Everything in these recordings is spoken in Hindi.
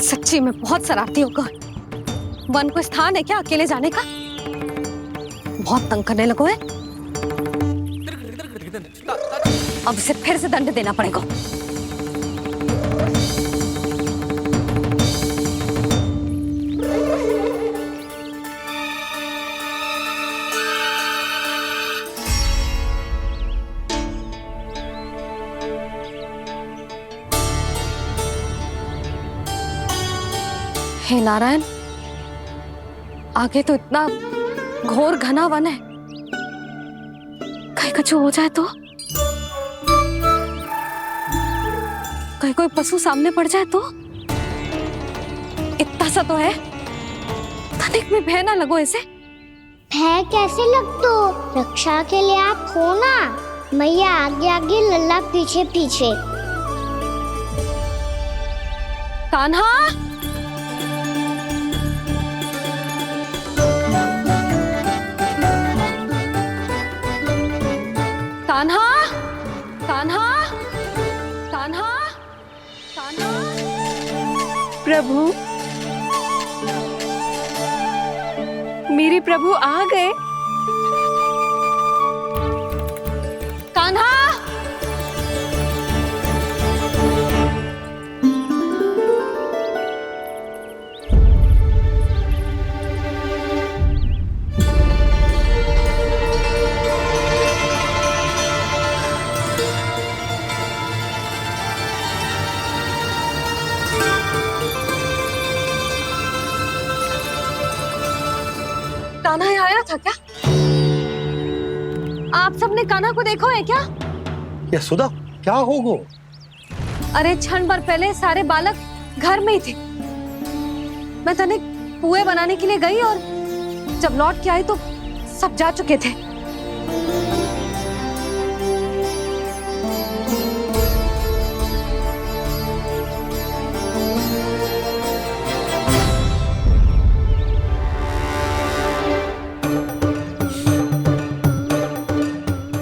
सच्ची में बहुत शरारती होगा। वन को स्थान है क्या अकेले जाने का? बहुत तंग करने लगो है। अब इसे फिर से दंड देना पड़ेगा। हे नारायण, आगे तो इतना घोर घना वन है, कहीं कुछ हो जाए तो? कहीं कोई पशु सामने पड़ जाए तो? इतना सा तो है, तनिक भी भय ना लगो इसे। भय कैसे लग तो? रक्षा के लिए आप हो ना। मैया आगे आगे, लल्ला पीछे पीछे। कान्हा, कान्हा, कान्हा, कान्हा, कान्हा। प्रभु, मेरे प्रभु आ गए। कान्हा, कान्हा यहाँ आया था क्या? आप सबने कान्हा को देखो है क्या? यशोदा, क्या हो गो? अरे क्षण भर पहले सारे बालक घर में ही थे। मैं तनिक पुए बनाने के लिए गई और जब लौट के आई तो सब जा चुके थे।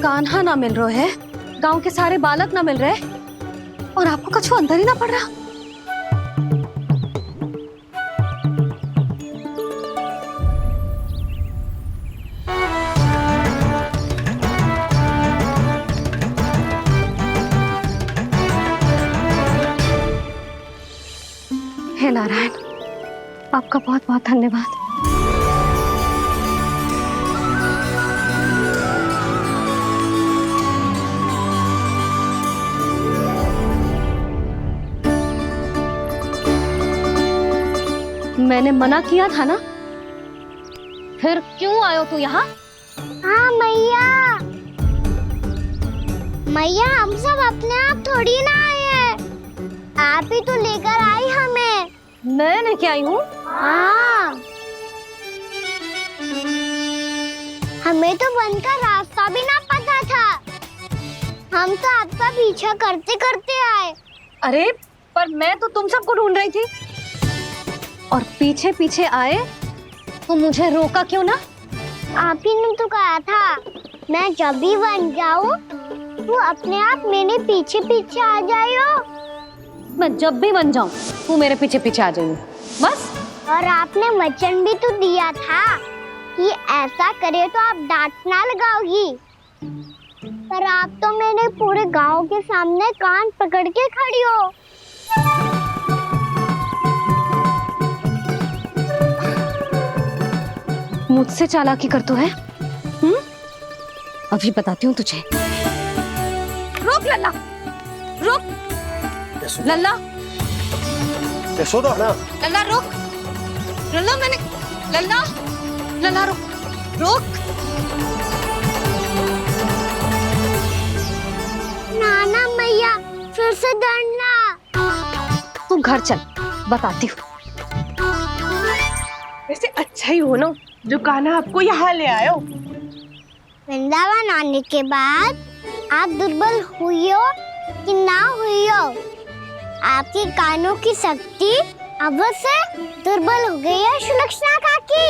कान्हा ना मिल रहे है, गांव के सारे बालक ना मिल रहे, और आपको कछु अंदर ही ना पड़ रहा। हे नारायण, आपका बहुत बहुत धन्यवाद। मैंने मना किया था ना, फिर क्यों आयो तू यहाँ? हाँ मैया, मैया हम सब अपने आप थोड़ी ना आए हैं, आप ही तो लेकर आई हमें। मैं लेके आई हूँ? हाँ, हमें तो वन का रास्ता भी ना पता था, हम तो आपका पीछा करते करते आए। अरे पर मैं तो तुम सबको ढूंढ रही थी, और पीछे पीछे आए तो मुझे रोका क्यों ना? आप ही ने तो कहा था मैं जब भी बन जाऊं तो अपने आप मेरे पीछे पीछे आ जाइयो। मैं जब भी बन जाऊं तू मेरे पीछे पीछे आ जाइयो, बस। और आपने वचन भी तो दिया था कि ऐसा करे तो आप डांट ना लगाओगी, पर आप तो मेरे पूरे गांव के सामने कान पकड़ के खड़ी हो। मुझसे चालाकी कर तो है? अभी बताती हूँ तुझे। रुक लल्ला, रुक लल्ला, यशोदा ना। लल्ला रुक, लल्ला मैंने, लल्ला, लल्ला रुक, रुक। नाना मैया फिर से डरना। तू घर चल, बताती हूँ। वैसे अच्छा ही हो ना जो कान्हा आपको यहाँ ले आयो। वृंदावन आने के बाद आप दुर्बल हुई हो कि ना हुई हो, आपके कानों की शक्ति अब से दुर्बल हो गई है सुलक्षणा काकी।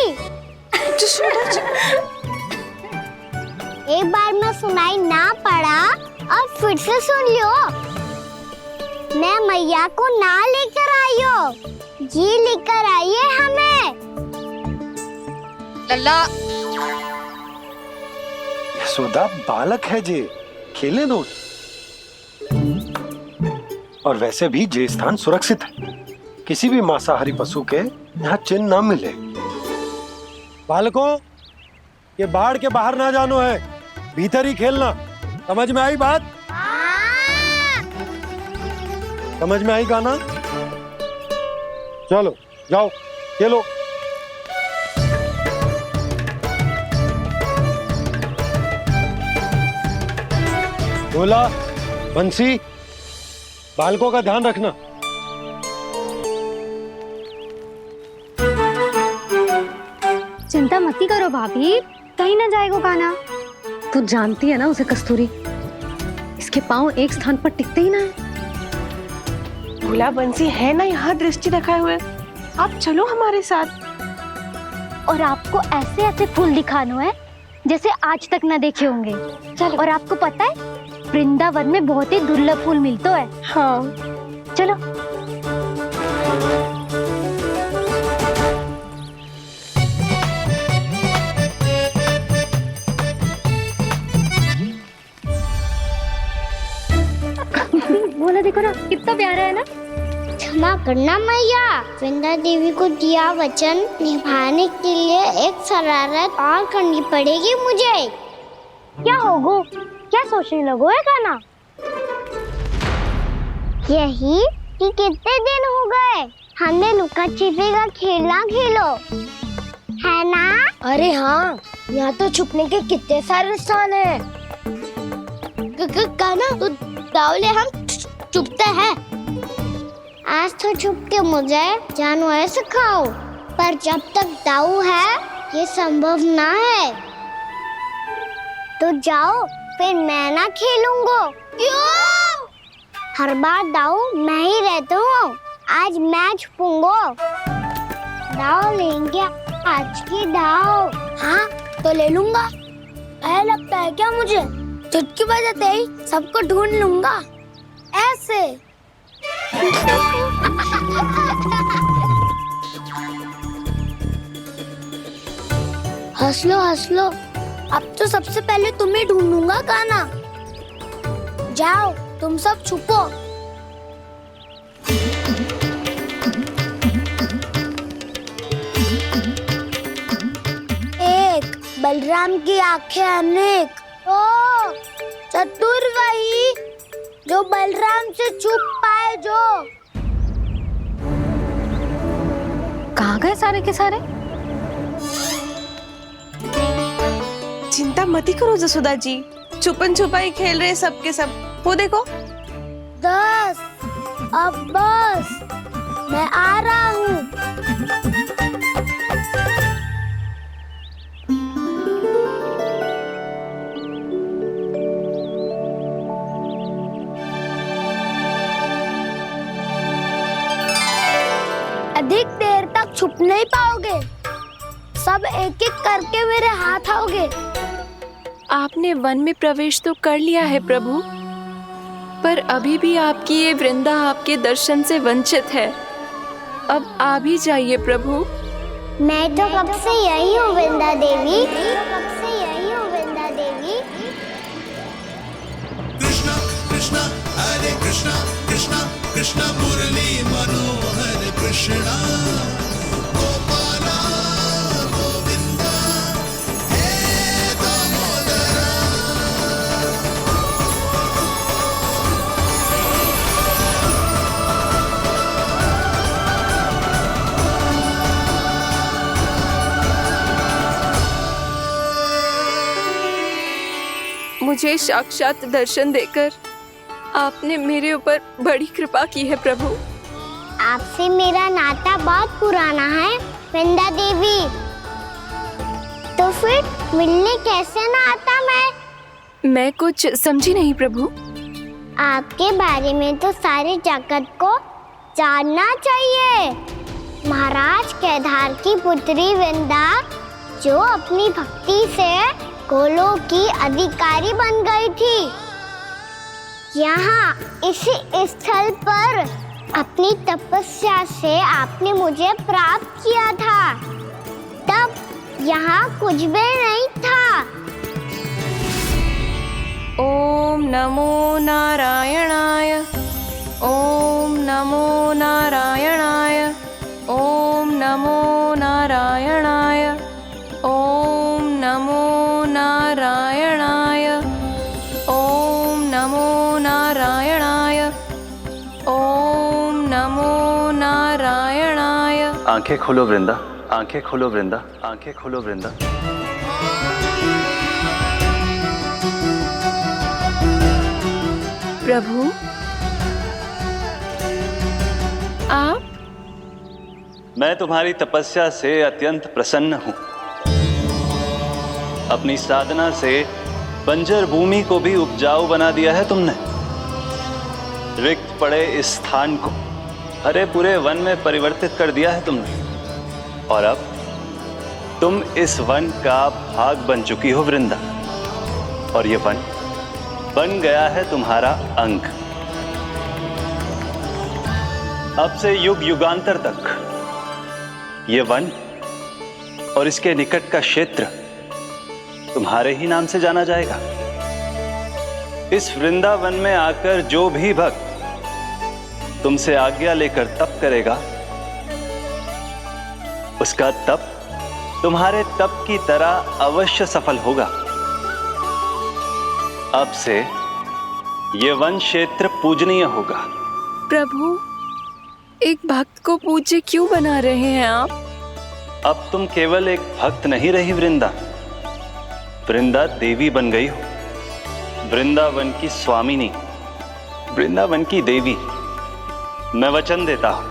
एक बार में सुनाई ना पड़ा और फिर से सुन लियो। मैं मैया को ना लेकर आई हो? जी लेकर आइए हमें। लल्ला, यशोदा बालक है जे, खेलने दो। और वैसे भी जे स्थान सुरक्षित है, किसी भी मांसाहारी पशु के यहाँ चिन्ह ना मिले। बालकों, ये बाढ़ के बाहर ना जानो है, भीतर ही खेलना। समझ में आई बात? समझ में आई गाना? चलो जाओ खेलो। बोला बंसी, बालकों का ध्यान रखना। चिंता मत करो भाभी, कहीं ना जाएगा कान्हा। तू जानती है ना उसे कस्तूरी, इसके पांव एक स्थान पर टिकते ही ना है। भोला बंसी है ना यहाँ दृष्टि रखाए हुए, आप चलो हमारे साथ। और आपको ऐसे ऐसे फूल दिखाना है जैसे आज तक ना देखे होंगे। चलो। और आपको पता है वृंदावन में बहुत ही दुर्लभ फूल मिलते हैं। हाँ चलो। बोला देखो ना, कितना प्यारा है ना। क्षमा करना मैया, वृंदा देवी को दिया वचन निभाने के लिए एक शरारत और करनी पड़ेगी मुझे। क्या होगो? क्या सोचने लगो है गाना? यही कि कितने दिन हो गए हमने लुका छिपी का खेलना खेलो, है ना? अरे हाँ, यहाँ तो छुपने के कितने सारे स्थान है। गाना तो दावले हम छुपते हैं। आज तो छुप के मुझे जानवर सिखाओ, पर जब तक दाऊ है ये संभव ना है। तो जाओ, फिर मैं ना खेलूंगा। क्यों? हर बार दाऊ मैं ही रहता हूँ, आज मैं छुपूंगा। दाऊ लेंगे आज की दाऊ। हाँ तो ले लूंगा। ऐसा लगता है क्या मुझे? चुटकी बजाते ही सबको ढूंढ लूंगा ऐसे। हंस लो, अब तो सबसे पहले तुम्हें ढूंढूंगा गाना। जाओ तुम सब छुपो। एक बलराम की आंखें अनेक। ओ चतुर वही जो बलराम से छुप पाए। जो कहाँ गए सारे के सारे? चिंता मत करो जसोदा जी, छुपन छुपाई खेल रहे सब के सब। वो देखो 10 अब बस, मैं आ रहा हूँ। अधिक देर तक छुप नहीं पाओगे, सब एक एक करके मेरे हाथ आओगे। आपने वन में प्रवेश तो कर लिया है प्रभु, पर अभी भी आपकी ये वृंदा आपके दर्शन से वंचित है। अब आ भी जाइए प्रभु। मैं तो कब से यही हूँ वृंदा देवी। कृष्णा कृष्णा हरे कृष्णा कृष्णा कृष्णा मुरली मनोहर कृष्णा गोपाला गोविंदा हे दामोदरा। मुझे साक्षात दर्शन देकर आपने मेरे ऊपर बड़ी कृपा की है प्रभु। आपसे मेरा नाता बहुत पुराना है वृंदा देवी, तो फिर मिलने कैसे ना आता मैं कुछ समझी नहीं प्रभु। आपके बारे में तो सारे जगत को जानना चाहिए। महाराज केदार की पुत्री वृंदा जो अपनी भक्ति से गोलोक की अधिकारी बन गई थी। यहाँ इसी स्थल पर अपनी तपस्या से आपने मुझे प्राप्त किया था, तब यहाँ कुछ भी नहीं था। ओम नमो नारायणाय, ओम नमो नारायणाय, ओम नमो नारायणाय, ओम नमो नारायणाय, ओम नमो नारायणाय, ओम नमो नारायणाय। आंखें खोलो वृंदा, आंखें खोलो वृंदा, आंखें खोलो वृंदा। प्रभु, आप? मैं तुम्हारी तपस्या से अत्यंत प्रसन्न हूं। अपनी साधना से बंजर भूमि को भी उपजाऊ बना दिया है तुमने। रिक्त पड़े इस स्थान को हरे पूरे वन में परिवर्तित कर दिया है तुमने। और अब तुम इस वन का भाग बन चुकी हो वृंदा, और ये वन बन गया है तुम्हारा अंग। अब से युग युगांतर तक ये वन और इसके निकट का क्षेत्र तुम्हारे ही नाम से जाना जाएगा। इस वृंदावन में आकर जो भी भक्त तुमसे आज्ञा लेकर तप करेगा, उसका तप तुम्हारे तप की तरह अवश्य सफल होगा। अब से ये वन क्षेत्र पूजनीय होगा। प्रभु, एक भक्त को पूज्य क्यों बना रहे हैं आप? अब तुम केवल एक भक्त नहीं रही वृंदा, वृंदा देवी बन गई हो। वृंदावन की स्वामिनी, वृंदावन की देवी। मैं वचन देता हूं,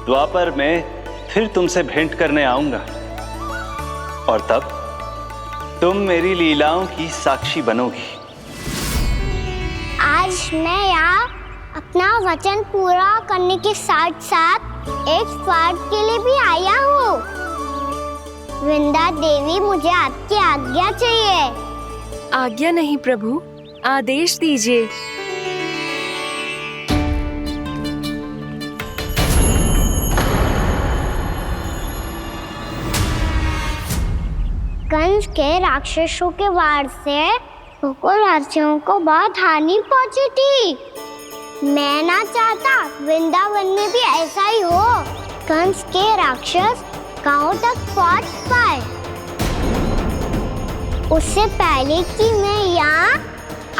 द्वापर में फिर तुमसे भेंट करने आऊंगा, और तब तुम मेरी लीलाओं की साक्षी बनोगी। आज मैं यहाँ अपना वचन पूरा करने के साथ साथ एक स्वार्थ के लिए भी आया हूँ। वृंदा देवी, मुझे आपकी आज्ञा चाहिए। आज्ञा नहीं प्रभु, आदेश दीजिए। कंस के राक्षसों के वार से गोकुलवासियों को बहुत हानि पहुंची थी। मैं ना चाहता वृंदावन में भी ऐसा ही हो। कंस के राक्षस गांव तक पहुंच पाए, उससे पहले कि मैं यहाँ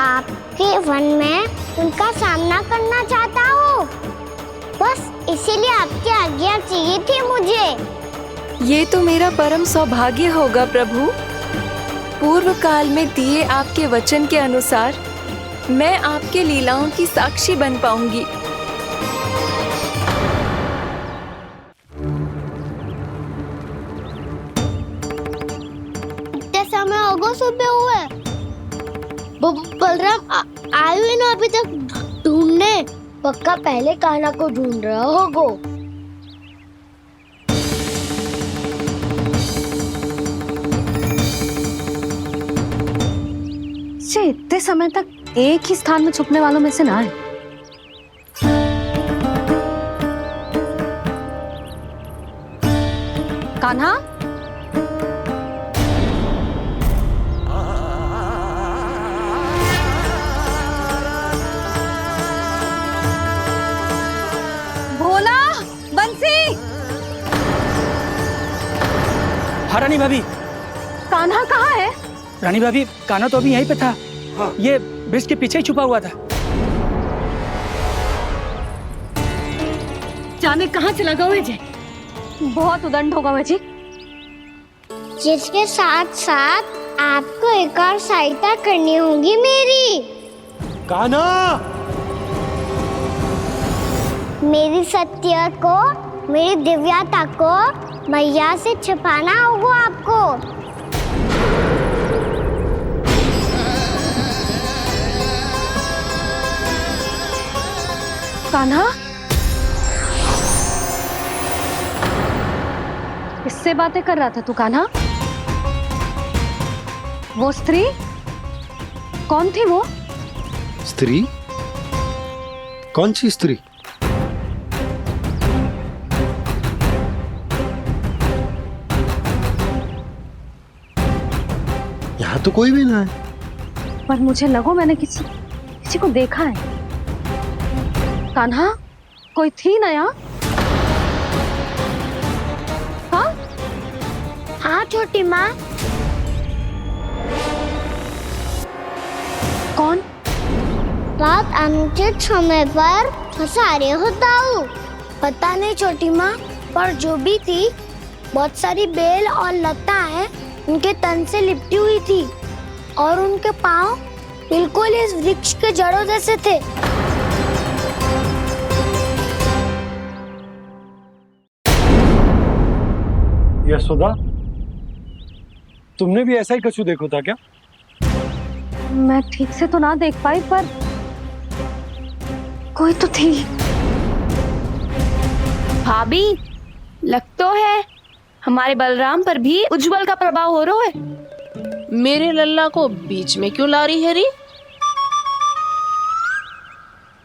आपके वन में उनका सामना करना चाहता हूँ। बस इसीलिए आपकी आज्ञा चाहिए थी मुझे। ये तो मेरा परम सौभाग्य होगा प्रभु। पूर्व काल में दिए आपके वचन के अनुसार मैं आपके लीलाओं की साक्षी बन पाऊंगी। इतने समय होगा सुबह हुए। बलराम आए ना अभी तक ढूंढने। पक्का पहले कान्हा को ढूंढ रहा होगा। इतने समय तक एक ही स्थान में छुपने वालों में से ना है। कान्हा, भोला, बंसी। हाँ रानी भाभी। कान्हा कहाँ है? रानी भाभी, कान्हा तो अभी यहीं पे था। हाँ। ये ब्रिज के पीछे ही छुपा हुआ था। जाने कहाँ चला गया जी? बहुत उदंड होगा वह जी। जिसके साथ साथ आपको एक और सहायता करनी होगी मेरी। कान्हा, मेरी सत्य को, मेरी दिव्यता को मैया से छिपाना होगा आपको। कान्हा, किससे बातें कर रहा था तू कान्हा? वो स्त्री कौन थी? वो स्त्री? कौन सी स्त्री? यहाँ तो कोई भी ना है। पर मुझे लगो मैंने किसी को देखा है। कान्हा, कोई थी ना यहाँ? हाँ हाँ छोटी माँ। कौन? रात अनुचित समय पर फंसा रहे हो दाऊ। पता नहीं छोटी माँ, पर जो भी थी बहुत सारी बेल और लताएं उनके तन से लिपटी हुई थी और उनके पाँव बिल्कुल इस वृक्ष के जड़ों जैसे थे। यशोदा, तुमने भी ऐसा ही कछु देखो था क्या? मैं ठीक से तो ना देख पाई, पर कोई तो थी। भाभी, लग तो है हमारे बलराम पर भी उज्जवल का प्रभाव हो रहा है। मेरे लल्ला को बीच में क्यों ला रही है री?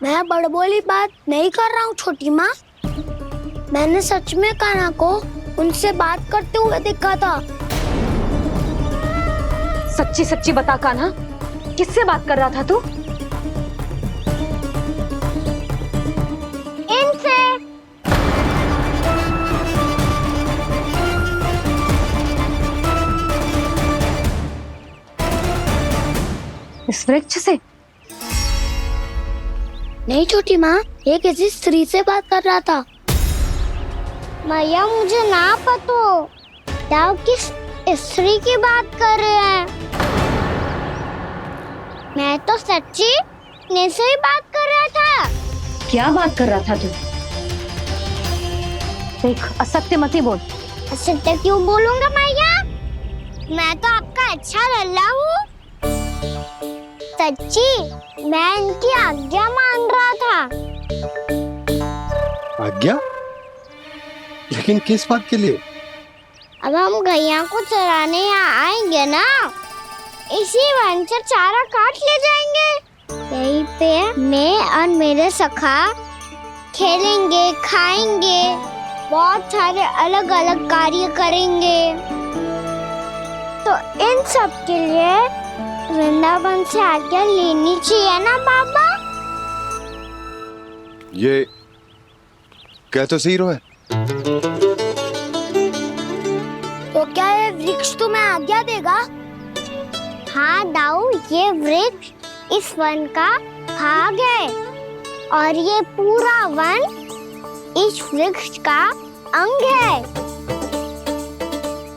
मैं बड़बोली बात नहीं कर रहा हूँ छोटी माँ। मैंने सच में कान्हा को उनसे बात करते हुए देखा था। सच्ची सच्ची बता कान्हा, किससे बात कर रहा था तू? इनसे। इस वृक्ष से? नहीं छोटी माँ, ये किसी स्त्री से बात कर रहा था। मैया मुझे ना पतो दाऊ किस स्त्री की बात कर रहे हैं। मैं तो सच्ची ने से ही बात कर रहा था। क्या बात कर रहा था तू? देख, असत्य मत ही बोल। असत्य क्यों बोलूंगा मैया? मैं तो आपका अच्छा लल्ला हूँ। सच्ची मैं इनकी आज्ञा मान रहा था। आज्ञा? लेकिन किस बात के लिए? अब हम गैया को चराने यहाँ आएंगे ना, इसी वन से चारा काट ले जाएंगे। यहीं पे मैं और मेरे सखा खेलेंगे, खाएंगे, बहुत सारे अलग अलग कार्य करेंगे। तो इन सब के लिए वृंदावन से आज्ञा लेनी चाहिए ना बाबा? ये कह तो सही रहा है। तो क्या ये वृक्ष तुम्हें आज्ञा देगा? हाँ दाऊ, ये वृक्ष इस वन का भाग है और ये पूरा वन इस वृक्ष का अंग है।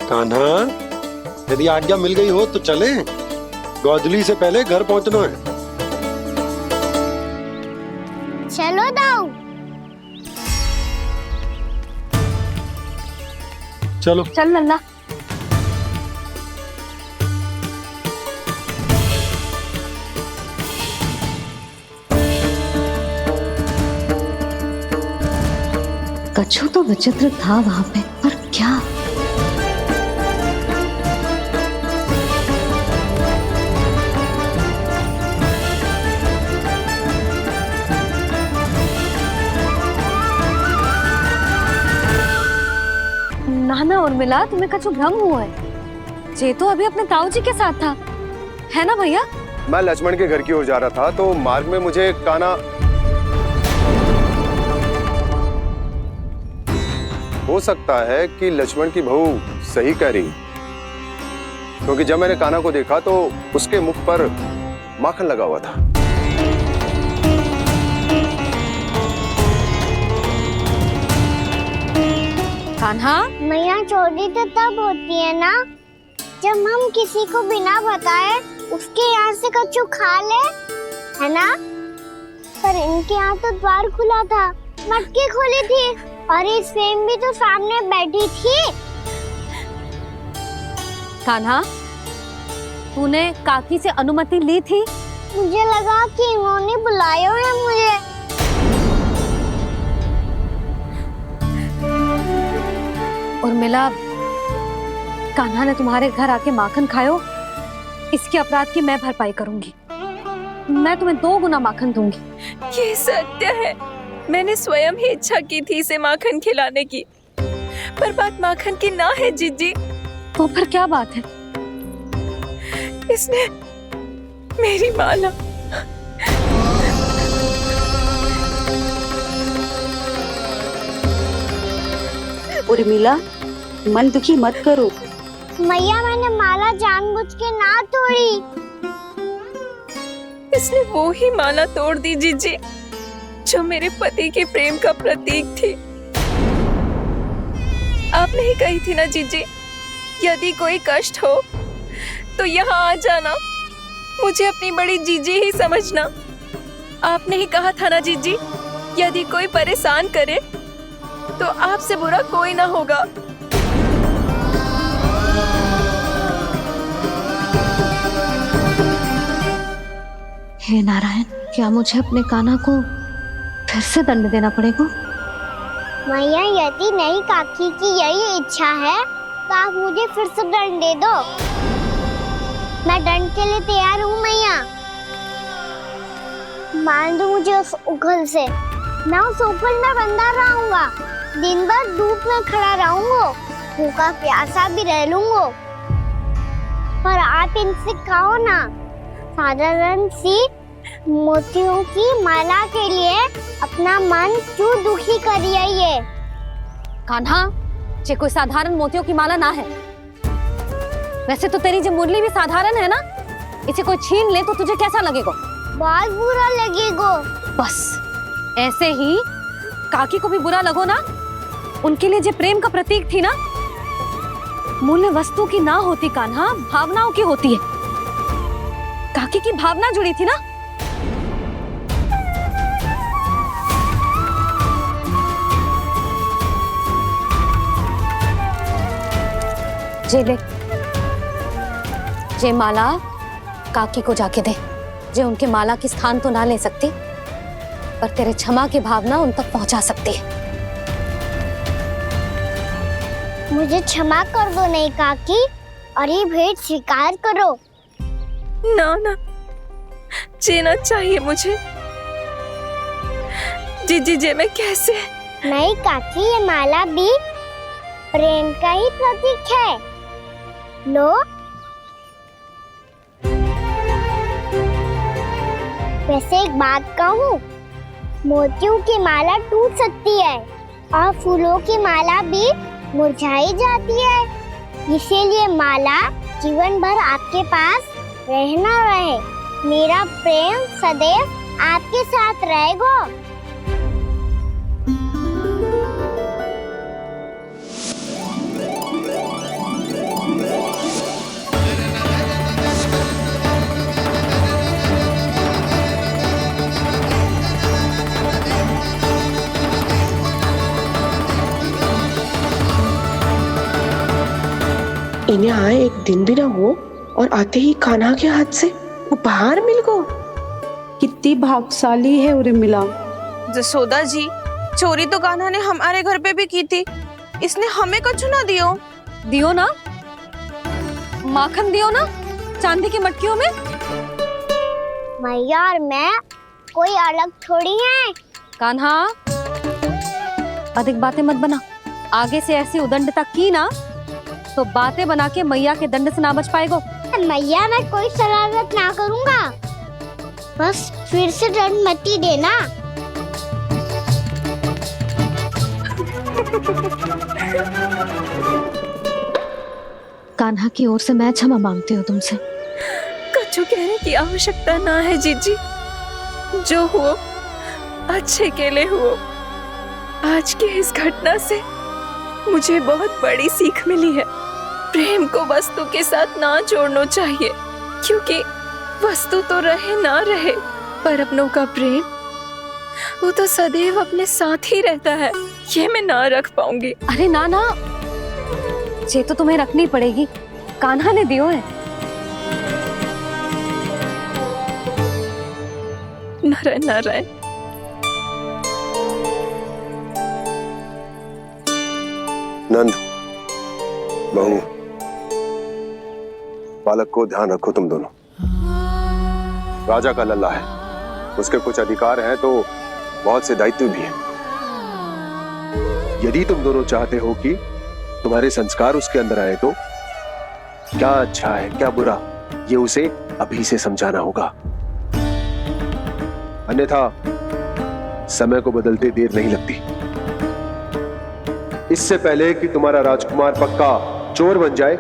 कान्हा, यदि आज्ञा मिल गई हो तो चले। गोधली से पहले घर पहुंचना है। चलो दाऊ। चलो चल लल्ला। कछु तो विचित्र था वहां पे, पर क्या? नाना और मिला, तुम्हें कछु भ्रम हुआ है। जे तो अभी अपने ताऊ जी के साथ था, है ना भैया? मैं लक्ष्मण के घर की ओर जा रहा था तो मार्ग में मुझे कान्हा। हो सकता है कि लक्ष्मण की बहू सही कह रही, क्योंकि जब मैंने कान्हा को देखा तो उसके मुख पर माखन लगा हुआ था। कान्हा, मैया चोरी तो तब होती है ना जब हम किसी को बिना बताए उसके यहाँ से कछु खा ले, है ना? पर इनके यहाँ तो द्वार खुला था, मटकी खुली थी और ये सेम भी तो सामने बैठी थी। कान्हा, तूने काकी से अनुमति ली थी? मुझे लगा कि इन्होंने बुलाया है मुझे। और मिला, कान्हा ने तुम्हारे घर आके माखन खायो, इसके अपराध की मैं भरपाई करूंगी। मैं तुम्हें 2 गुना माखन दूंगी। ये सत्य है, मैंने स्वयं ही इच्छा की थी इसे माखन खिलाने की, पर बात माखन की ना है जीजी। तो फिर क्या बात है? इसने मेरी माला। उर्मिला, मन दुखी मत करो। मैया मैंने माला जानबूझ के ना तोड़ी। इसने वो ही माला तोड़ दी जीजी जो मेरे पति के प्रेम का प्रतीक थी। आपने ही कही थी ना जीजी, यदि कोई कष्ट हो तो यहाँ आ जाना, मुझे अपनी बड़ी जीजी ही समझना। आपने ही कहा था ना जीजी, यदि कोई परेशान करे तो आपसे बुरा कोई ना होगा। हे नारायण, क्या मुझे अपने कान्हा को फिर से दंड देना पड़ेगा? मैया यदि नहीं काकी की यही इच्छा है तो आप मुझे फिर से दंड दे दो। मैं दंड के लिए तैयार हूँ मैया। मान दो मुझे उस उखल से, मैं उस उखल में बंधा रहूंगा, दिन भर धूप में खड़ा रहूंगा, भूखा प्यासा भी रह लूंगा। पर आप इनसे कहो ना, साधारण सी मोतियों की माला के लिए अपना मन क्यों दुखी करिए? कान्हा, ये कोई साधारण मोतियों की माला ना है। वैसे तो तेरी जो मुरली भी साधारण है ना, इसे कोई छीन ले तो तुझे कैसा लगेगा? बहुत बुरा लगेगा। बस ऐसे ही काकी को भी बुरा लगो ना। उनके लिए जो प्रेम का प्रतीक थी ना, मूल्य वस्तु की ना होती कान्हा, भावनाओं की होती है। काकी की भावना जुड़ी थी ना। जे ले, जे माला काकी को जाके दे। जे उनके माला की स्थान तो ना ले सकती, पर तेरे क्षमा की भावना उन तक पहुंचा सकती है। मुझे क्षमा कर दो नहीं काकी, और ये भेंट स्वीकार करो। ना ना, जीना चाहिए मुझे। जीजी जे मैं कैसे? नहीं काकी, ये माला भी प्रेम का ही प्रतीक है। लो। वैसे एक बात कहूँ, मोतियों की माला टूट सकती है और फूलों की माला भी मुरझाई जाती है। इसीलिए माला जीवन भर आपके पास रहना रहे। मेरा प्रेम सदैव आपके साथ रहेगा। इन्हें आए एक दिन भी ना हो और आते ही कान्हा के हाथ से उपहार मिल गो। कितनी भाग्यशाली है उर्मिला। जसोदा जी, चोरी तो कान्हा ने हमारे घर पे भी की थी, इसने हमें कछु ना दियो। दियो ना, माखन दियो ना, चांदी की मटकियों में। मैया और मैं कोई अलग थोड़ी हैं। कान्हा, अधिक बातें मत बना। आगे से ऐसी उदंडता की ना तो बातें बना के मैया के दंड से ना बच पाएगो। मैया मैं कोई शरारत ना करूँगा, बस फिर से दंड मत ही देना। कान्हा की ओर से मैं क्षमा मांगती हूँ तुमसे। कछु कहने की आवश्यकता ना है जीजी, जो हुआ अच्छे के लिए हुआ। आज की इस घटना से मुझे बहुत बड़ी सीख मिली है। प्रेम को वस्तु के साथ ना जोड़ना चाहिए, क्योंकि वस्तु तो रहे ना रहे, पर अपनों का प्रेम वो तो सदैव अपने साथ ही रहता है। ये मैं ना रख पाऊंगी। अरे ना ना, ये तो तुम्हें रखनी पड़ेगी। कान्हा ने दियो है। नारायण नारायण। नंद, बहू, बालक को ध्यान रखो तुम दोनों। राजा का लल्ला है, उसके कुछ अधिकार हैं तो बहुत से दायित्व भी हैं। यदि तुम दोनों चाहते हो कि तुम्हारे संस्कार उसके अंदर आए तो क्या अच्छा है क्या बुरा, ये उसे अभी से समझाना होगा, अन्यथा समय को बदलते देर नहीं लगती। इससे पहले कि तुम्हारा राजकुमार पक्का चोर बन जाए,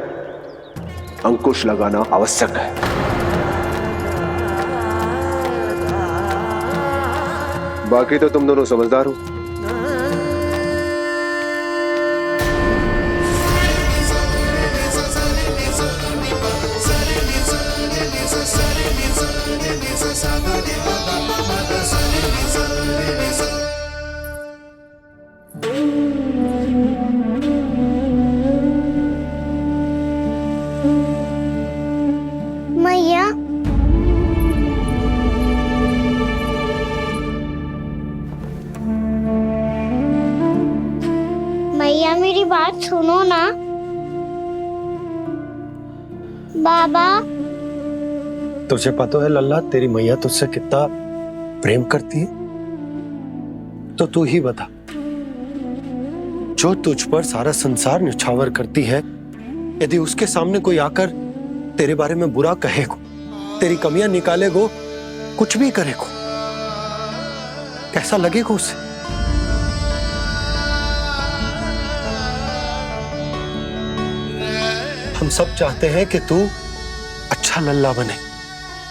अंकुश लगाना आवश्यक है। बाकी तो तुम दोनों समझदार हो। मैया, मैया मेरी बात सुनो ना। बाबा, तुझे पता है लल्ला, तेरी मैया तुझसे कितना प्रेम करती है? तो तू ही बता, जो तुझ पर सारा संसार न्यौछावर करती है, यदि उसके सामने कोई आकर तेरे बारे में बुरा कहेगो, तेरी कमियां निकालेगो, कुछ भी करेगो, कैसा लगेगा उसे? हम सब चाहते हैं कि तू अच्छा लल्ला बने,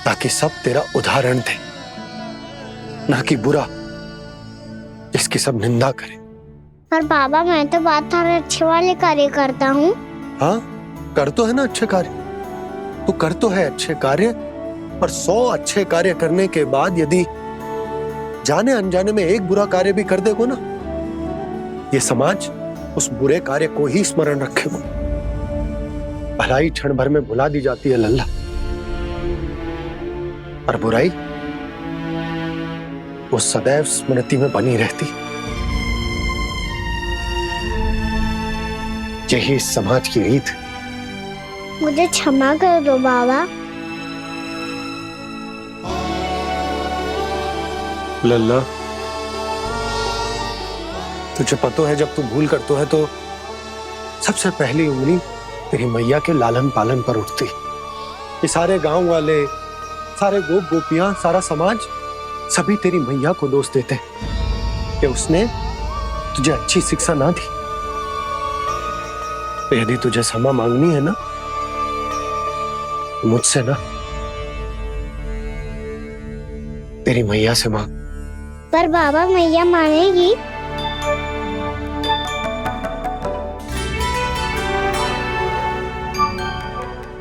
ताकि सब तेरा उदाहरण दे, ना कि बुरा जिसकी सब निंदा करे। पर बाबा, मैं तो बात हर अच्छे वाले कार्य करता हूँ। हाँ, कर तो है ना अच्छे कार्य, तू कर तो है अच्छे कार्य, पर 100 अच्छे कार्य करने के बाद यदि जाने अनजाने में एक बुरा कार्य भी कर देगो ना, ये समाज उस बुरे कार्य को ही स्मरण रखेगो। भलाई क्षण भर में भुला दी जाती है लल्ला, और बुराई वो सदैव स्मृति में बनी रहती। यही इस समाज की रीत। मुझे क्षमा कर दो बाबा। लल्ला, तुझे पता है जब तू भूल करतो है तो सबसे पहली उंगली तेरी मैया के लालन पालन पर उठती। ये सारे गांव वाले, सारे गोप गोपियां, सारा समाज, सभी तेरी मैया को दोष देते कि उसने तुझे अच्छी शिक्षा ना दी। तो यदि तुझे क्षमा मांगनी है ना, मुझसे ना, तेरी मैया से मांग। पर बाबा, मैया मानेगी?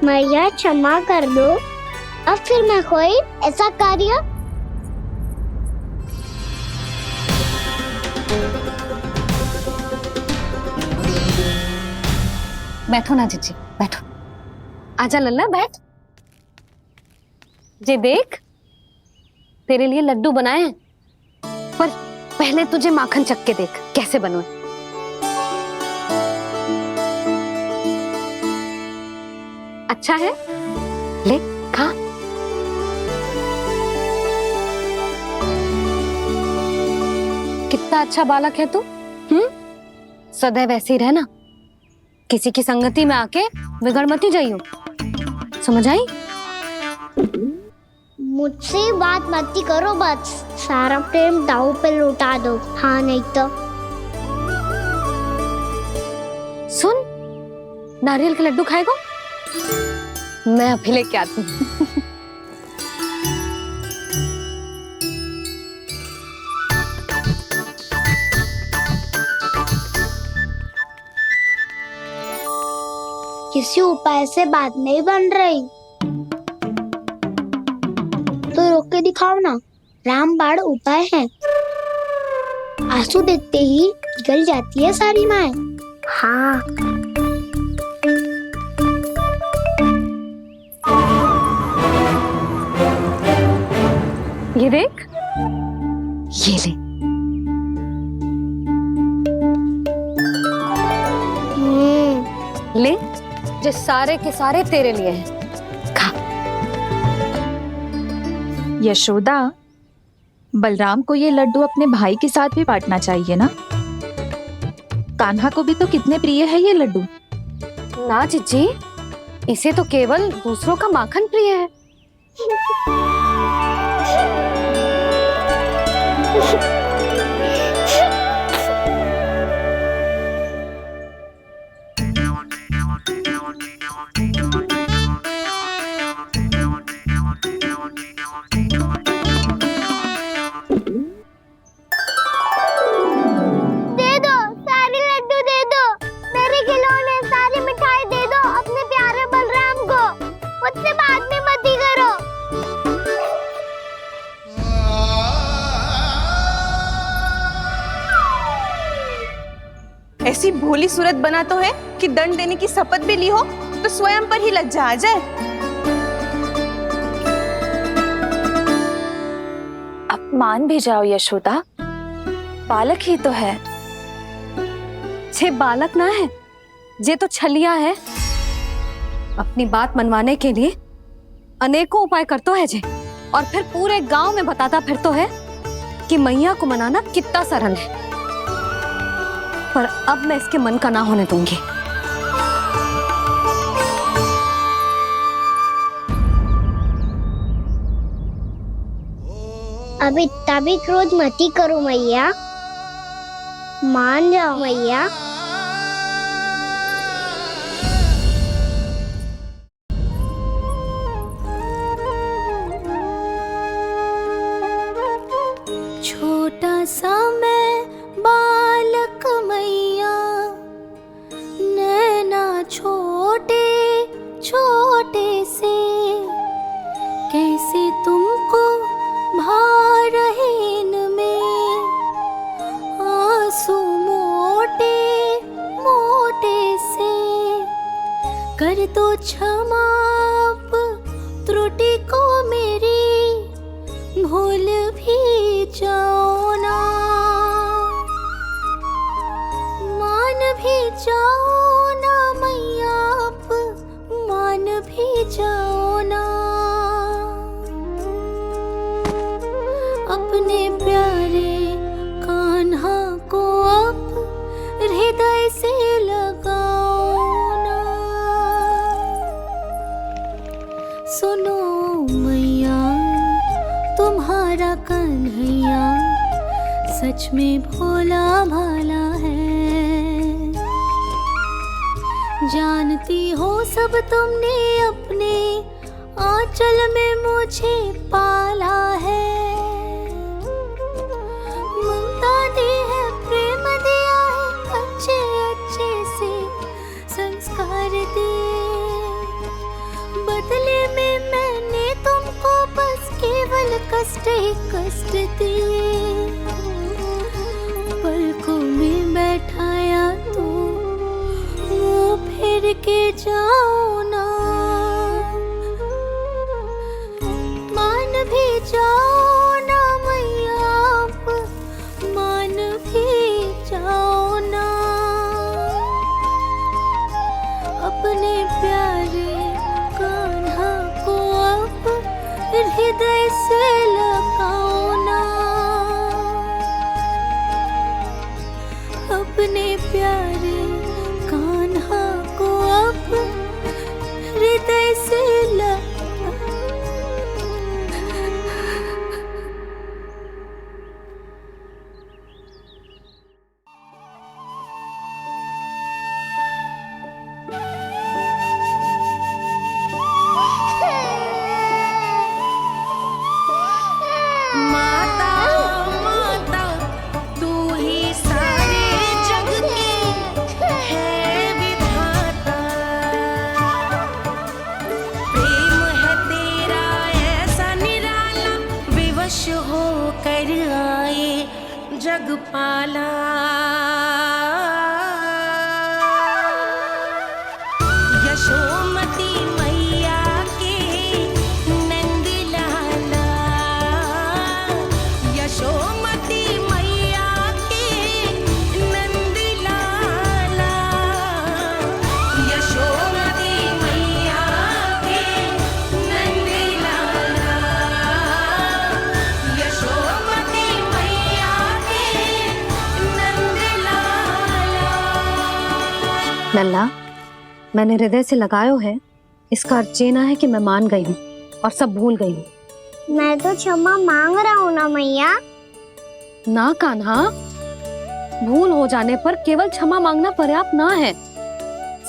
मैया क्षमा कर दो, अब फिर मैं कोई ऐसा कार्य। बैठो ना जीजी, बैठो। आजा लल्ला, बैठ। जे देख, तेरे लिए लड्डू बनाए हैं, पर पहले तुझे माखन चख के देख कैसे बने। अच्छा है, ले खा। कितना अच्छा बालक है तू। सदैव ऐसे ही रहना, किसी की संगति में आके बिगड़ मत जाइयो, समझ आई? मुझसे बात मत करो, बस सारा प्रेम दाव पे लौटा दो। हाँ, नहीं तो सुन, नारियल के लड्डू खाएगा? मैं अभी लेके आती हूँ। किसी उपाय से बात नहीं बन रही तो रोक के दिखाओ ना। रामबाण उपाय है, आंसू देखते ही गल जाती है सारी माए। हाँ, ये देख, ये ले। ले, जो सारे के सारे तेरे लिए हैं, खा। यशोदा, बलराम को ये लड्डू अपने भाई के साथ भी बांटना चाहिए ना। कान्हा को भी तो कितने प्रिय है ये लड्डू। ना जीजी, इसे तो केवल दूसरों का माखन प्रिय है। दे दो, सारे लड्डू दे दो, मेरे खिलौने, सारी मिठाई दे दो अपने प्यारे बलराम को। मुझसे बाद में मत ही करो। ऐसी भोली सूरत बना तो है कि दंड देने की शपथ भी ली हो तो स्वयं पर ही लज्जा आ जाए। अब मान भी जाओ यशोदा, बालक ही तो है। छे बालक ना है, जे तो छलिया है। अपनी बात मनवाने के लिए अनेकों उपाय करतो है जे, और फिर पूरे गांव में बताता फिरतो है कि मैया को मनाना कितना सरल है। पर अब मैं इसके मन का ना होने दूंगी। अब इतना भी क्रोध मत ही करो मैया, मान जाओ मैया। छोटा सा मैं बालक मैया, नैना छोटे छोटे से, कैसे तुमको भा रहे इनमें आंसू मोटे मोटे से। कर दो क्षमा त्रुटि को मेरी, भूल भी जाओ ना, मान भी जाओ ना मैया, मान भी जाओ ना। अपने प्यारे कान्हा को अब हृदय से लगाओ ना। सुनो मैया, तुम्हारा कन्हैया सच में भोला भाला है। जानती हो सब तुमने अपने आंचल में मुझे पाला है। ममता दी है, प्रेम दिया है, अच्छे अच्छे से संस्कार दिए। बदले में मैंने तुमको बस केवल कष्ट ही कष्ट दिए। पलकों में बैठाया तो मुंह फेर के जाओ ना, मान भी जाओ ना मैया, मान भी जाओ ना। अपने प्यारे कान्हा को अब हृदय से लगाओ ना। अपने प्यारे कान्हा को अब हृदय से जगपाला। यशोमती मैया के नंद लाला, यशोमती मैया के नंद लाला, यशोमती मैया के नंद लाला, यशोमती मैया के नंद लाला। लल्ला, मैंने हृदय से लगायो है इसका अर्थ ये ना है कि मैं मान गई हूँ और सब भूल गई हूँ। मैं तो क्षमा मांग रहा हूँ ना मैया। ना कान्हा, भूल हो जाने पर केवल क्षमा मांगना पर्याप्त ना है।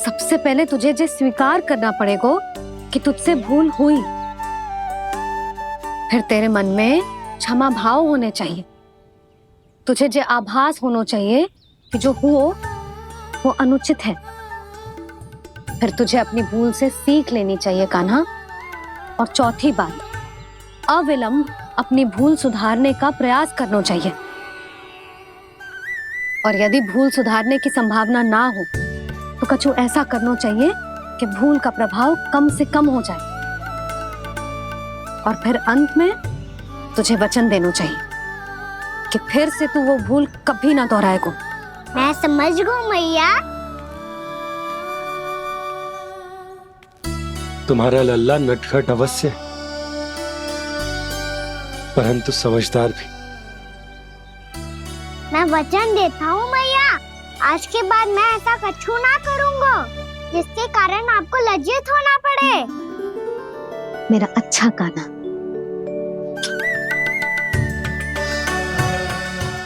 सबसे पहले तुझे जो स्वीकार करना पड़ेगा कि तुझसे भूल हुई। फिर तेरे मन में क्षमा भाव होने चाहिए। तुझे जो आभास होना चाहिए कि जो हुआ वो अनुचित है। फिर तुझे अपनी भूल से सीख लेनी चाहिए कान्हा। और चौथी बात, अविलंब अपनी भूल सुधारने का प्रयास करना चाहिए। और यदि भूल सुधारने की संभावना ना हो तो कछु ऐसा करना चाहिए कि भूल का प्रभाव कम से कम हो जाए। और फिर अंत में तुझे वचन देना चाहिए कि फिर से तू वो भूल कभी ना दोहराएगा। मैं समझ गई मैया। तुम्हारा लल्ला नटखट अवश्य है, परंतु समझदार भी। मैं वचन देता हूँ मैया, आज के बाद मैं ऐसा कछु ना करूँगा जिसके कारण आपको लज्जित होना पड़े। मेरा अच्छा कान्हा,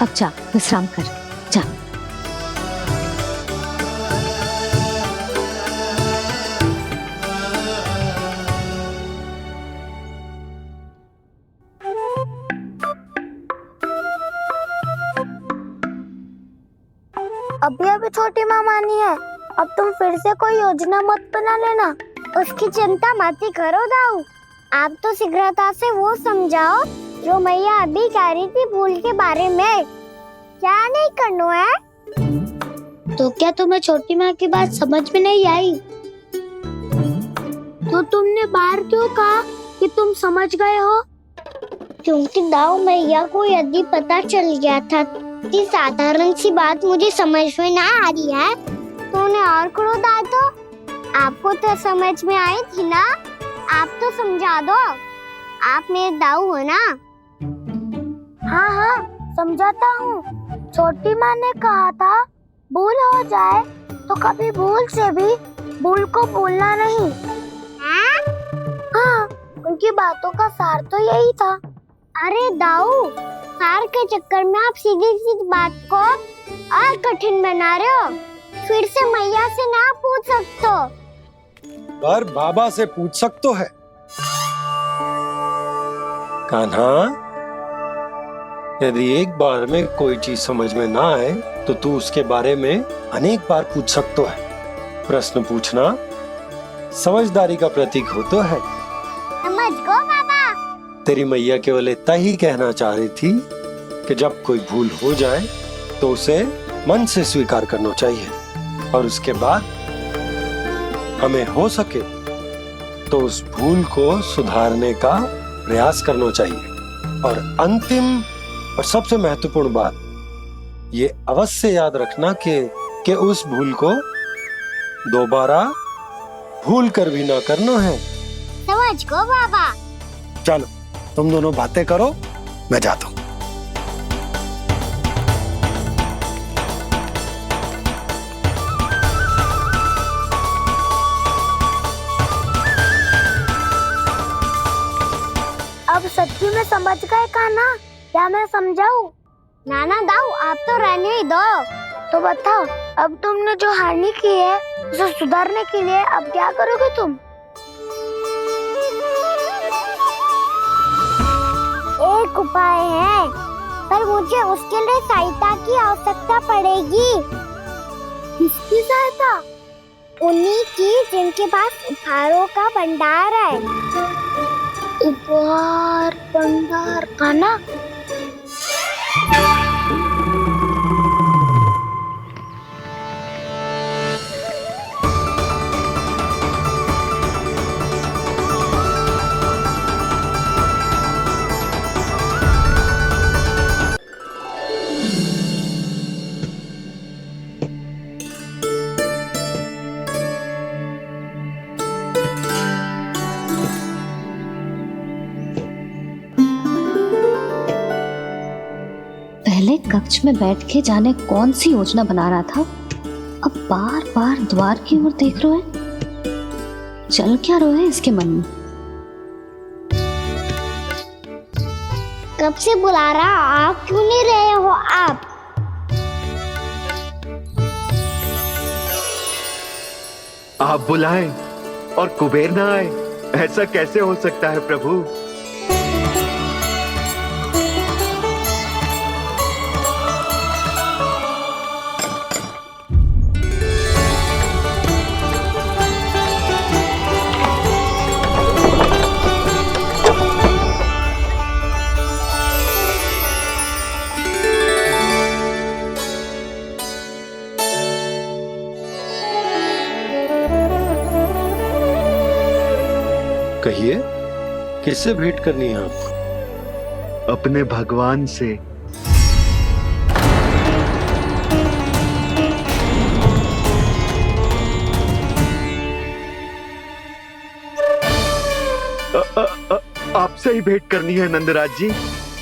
अब जा विश्राम कर, जा। अभी अभी छोटी माँ मानी है, अब तुम फिर से कोई योजना मत बना लेना। उसकी चिंता मत ही करो दाऊ। आप तो शीघ्रता से वो समझाओ जो मैया अभी कह रही थी भूल के बारे में। क्या नहीं करना है? तो क्या तुम्हें छोटी माँ की बात समझ में नहीं आई? तो तुमने बाहर क्यों कहा कि तुम समझ गए हो? क्योंकि दाऊ मैया को यदि पता चल गया था कि साधारण सी बात मुझे समझ में ना आ रही है तो उन्हें और क्रोध आया। तो आपको तो समझ में आई थी ना, आप तो समझा दो। आप मेरे दाऊ हो ना। हाँ हाँ समझाता हूँ। छोटी माँ ने कहा था भूल हो जाए तो कभी भूल से भी भूल को भूलना नहीं। हाँ, उनकी बातों का सार तो यही था। अरे दाऊ, सार के चक्कर में आप सीधी सीधी बात को और कठिन बना रहे हो। फिर से मैया से ना पूछ सकते हो, पर बाबा से पूछ सकते है। कान्हा, यदि एक बार में कोई चीज समझ में ना आए तो तू उसके बारे में अनेक बार पूछ सकते है। प्रश्न पूछना समझदारी का प्रतीक होता है। समझ गो बाबा। तेरी मैया केवल इतना ही कहना चाह रही थी कि जब कोई भूल हो जाए तो उसे मन से स्वीकार करना चाहिए और उसके बाद हमें हो सके तो उस भूल को सुधारने का प्रयास करना चाहिए। और अंतिम और सबसे महत्वपूर्ण बात ये अवश्य याद रखना कि उस भूल को दोबारा भूल कर भी ना करना है। समझ गो बाबा। चलो तुम दोनों बातें करो, मैं जाता हूँ। अब सच्ची में समझ गए कान्हा? क्या मैं समझाऊं? नाना दाऊ, आप तो रहने ही दो। तो बताओ, अब तुमने जो हानि की है उसे सुधारने के लिए अब क्या करोगे तुम? एक उपाय है, पर मुझे उसके लिए सहायता की आवश्यकता पड़ेगी। किसकी सहायता? उन्हीं की जिनके पास उपहारों का भंडार है। उपहार भंडार का ना? पहले कक्ष में बैठ के जाने कौन सी योजना बना रहा था, अब बार बार द्वार की ओर देख रहे हैं। चल क्या रहा है इसके मन में? कब से बुला रहा, आप क्यों नहीं रहे हो आप? आप बुलाएं और कुबेर ना आए, ऐसा कैसे हो सकता है प्रभु? कहिए, किससे भेंट करनी है आपको? अपने भगवान से। आपसे ही भेंट करनी है नंदराज जी।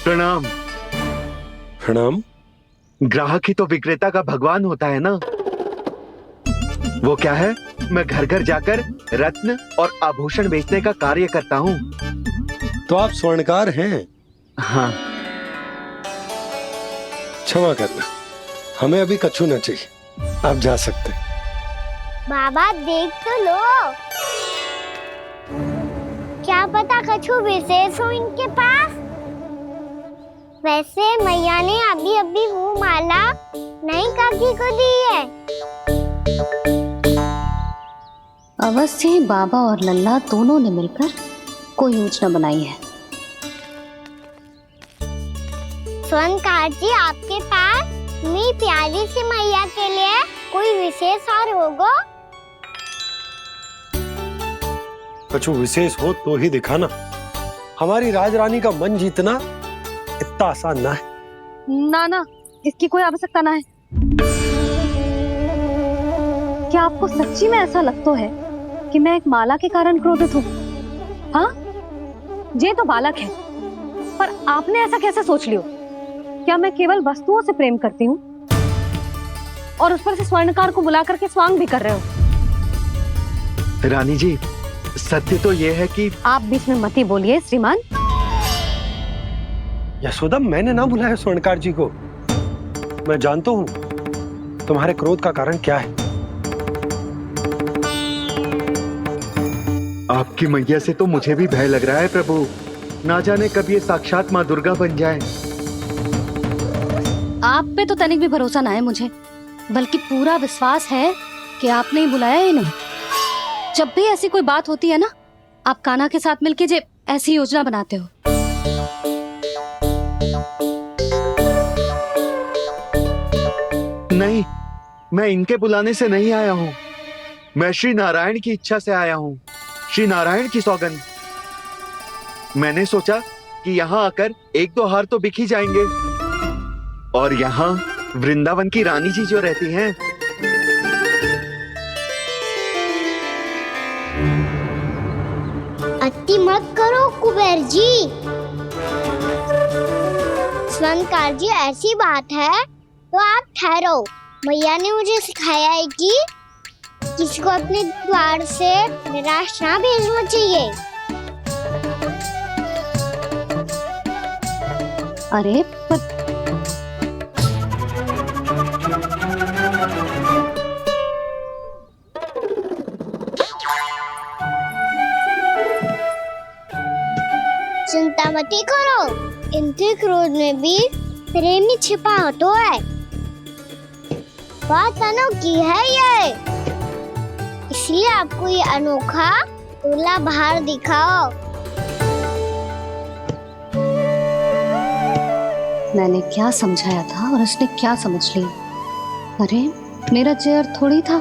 प्रणाम। प्रणाम। ग्राहक ही तो विक्रेता का भगवान होता है ना। वो क्या है, मैं घर घर जाकर रत्न और आभूषण बेचने का कार्य करता हूँ। तो आप स्वर्णकार हैं? हाँ। क्षमा करना, हमें अभी कछु न चाहिए, आप जा सकते हैं। बाबा देख तो लो, क्या पता कछु विशेष हो इनके पास। वैसे मैया ने अभी अभी वो माला नई काकी को दी है। अवश्य ही बाबा और लल्ला दोनों ने मिलकर कोई योजना बनाई है। स्वर्णकार जी, आपके पास मेरी प्यारी सी मैया के लिए कोई विशेष और होगा? कछु विशेष हो तो ही दिखाना। हमारी राजरानी का मन जीतना इतना आसान ना है। ना, इसकी कोई आवश्यकता ना है। क्या आपको सच्ची में ऐसा लगता है कि मैं एक माला के कारण क्रोधित हूँ? हाँ, ये तो बालक है, पर आपने ऐसा कैसे सोच लियो? क्या मैं केवल वस्तुओं से प्रेम करती हूँ और उस पर से स्वर्णकार को बुला करके स्वांग भी कर रहे हो? रानी जी, सत्य तो ये है कि आप बीच में मत ही बोलिए श्रीमान। यशोदा, मैंने ना बुलाया स्वर्णकार जी को। मैं जानता हूँ तुम्हारे क्रोध का कारण क्या है। आपकी मैया से तो मुझे भी भय लग रहा है प्रभु। ना जाने कब ये साक्षात माँ दुर्गा बन जाए। आप पे तो तनिक भी भरोसा ना है मुझे, बल्कि पूरा विश्वास है कि आपने ही बुलाया है इन्हें। जब भी ऐसी कोई बात होती है ना, आप कान्हा के साथ मिलके जे ऐसी योजना बनाते हो। नहीं, मैं इनके बुलाने से नहीं आया हूँ। मैं श्री नारायण की इच्छा से आया हूँ, श्री नारायण की सौगंध। मैंने सोचा कि यहाँ आकर एक दो हार तो बिक ही जाएंगे। और यहाँ वृंदावन की रानी जी जो रहती हैं, अति मत करो कुबेर जी। स्वर्णकार जी, ऐसी बात है तो आप ठहरो। मैया ने मुझे सिखाया है कि किसी को अपने द्वार से निराश ना भेजना चाहिए। अरे पर चिंता मत करो, इनके क्रोध में भी प्रेम ही छिपा तो है। बात अनोखी है ये, इसलिए आपको ये अनोखा दूल्हा बाहर दिखाओ। मैंने क्या समझाया था और उसने क्या समझ लिया? अरे मेरा चेयर थोड़ी था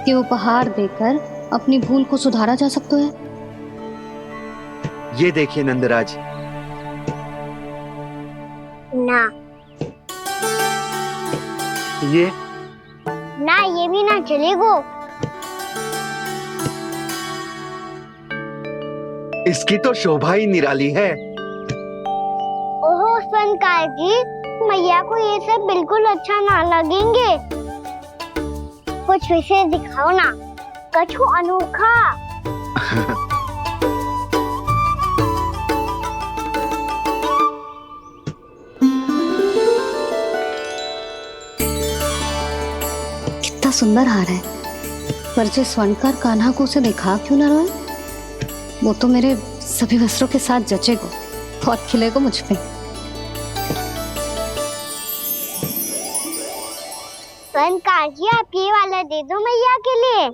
कि उपहार देकर अपनी भूल को सुधारा जा सकता है। ये देखिए नंदराज। ना ये भी ना चलेगो। इसकी तो शोभा ही निराली है। ओहो स्वर्णकार जी, मैया को ये सब बिल्कुल अच्छा ना लगेंगे। कुछ विशेष दिखाओ ना, कछु अनोखा। कितना सुंदर हार है, पर जो स्वर्णकार कान्हा को उसे दिखा क्यों ना रोए? वो तो मेरे सभी वस्त्रों के साथ जचेगा और खिलेगा मुझ पे। स्वर्णकार जी, आप ये वाला दे दो मैया के लिए।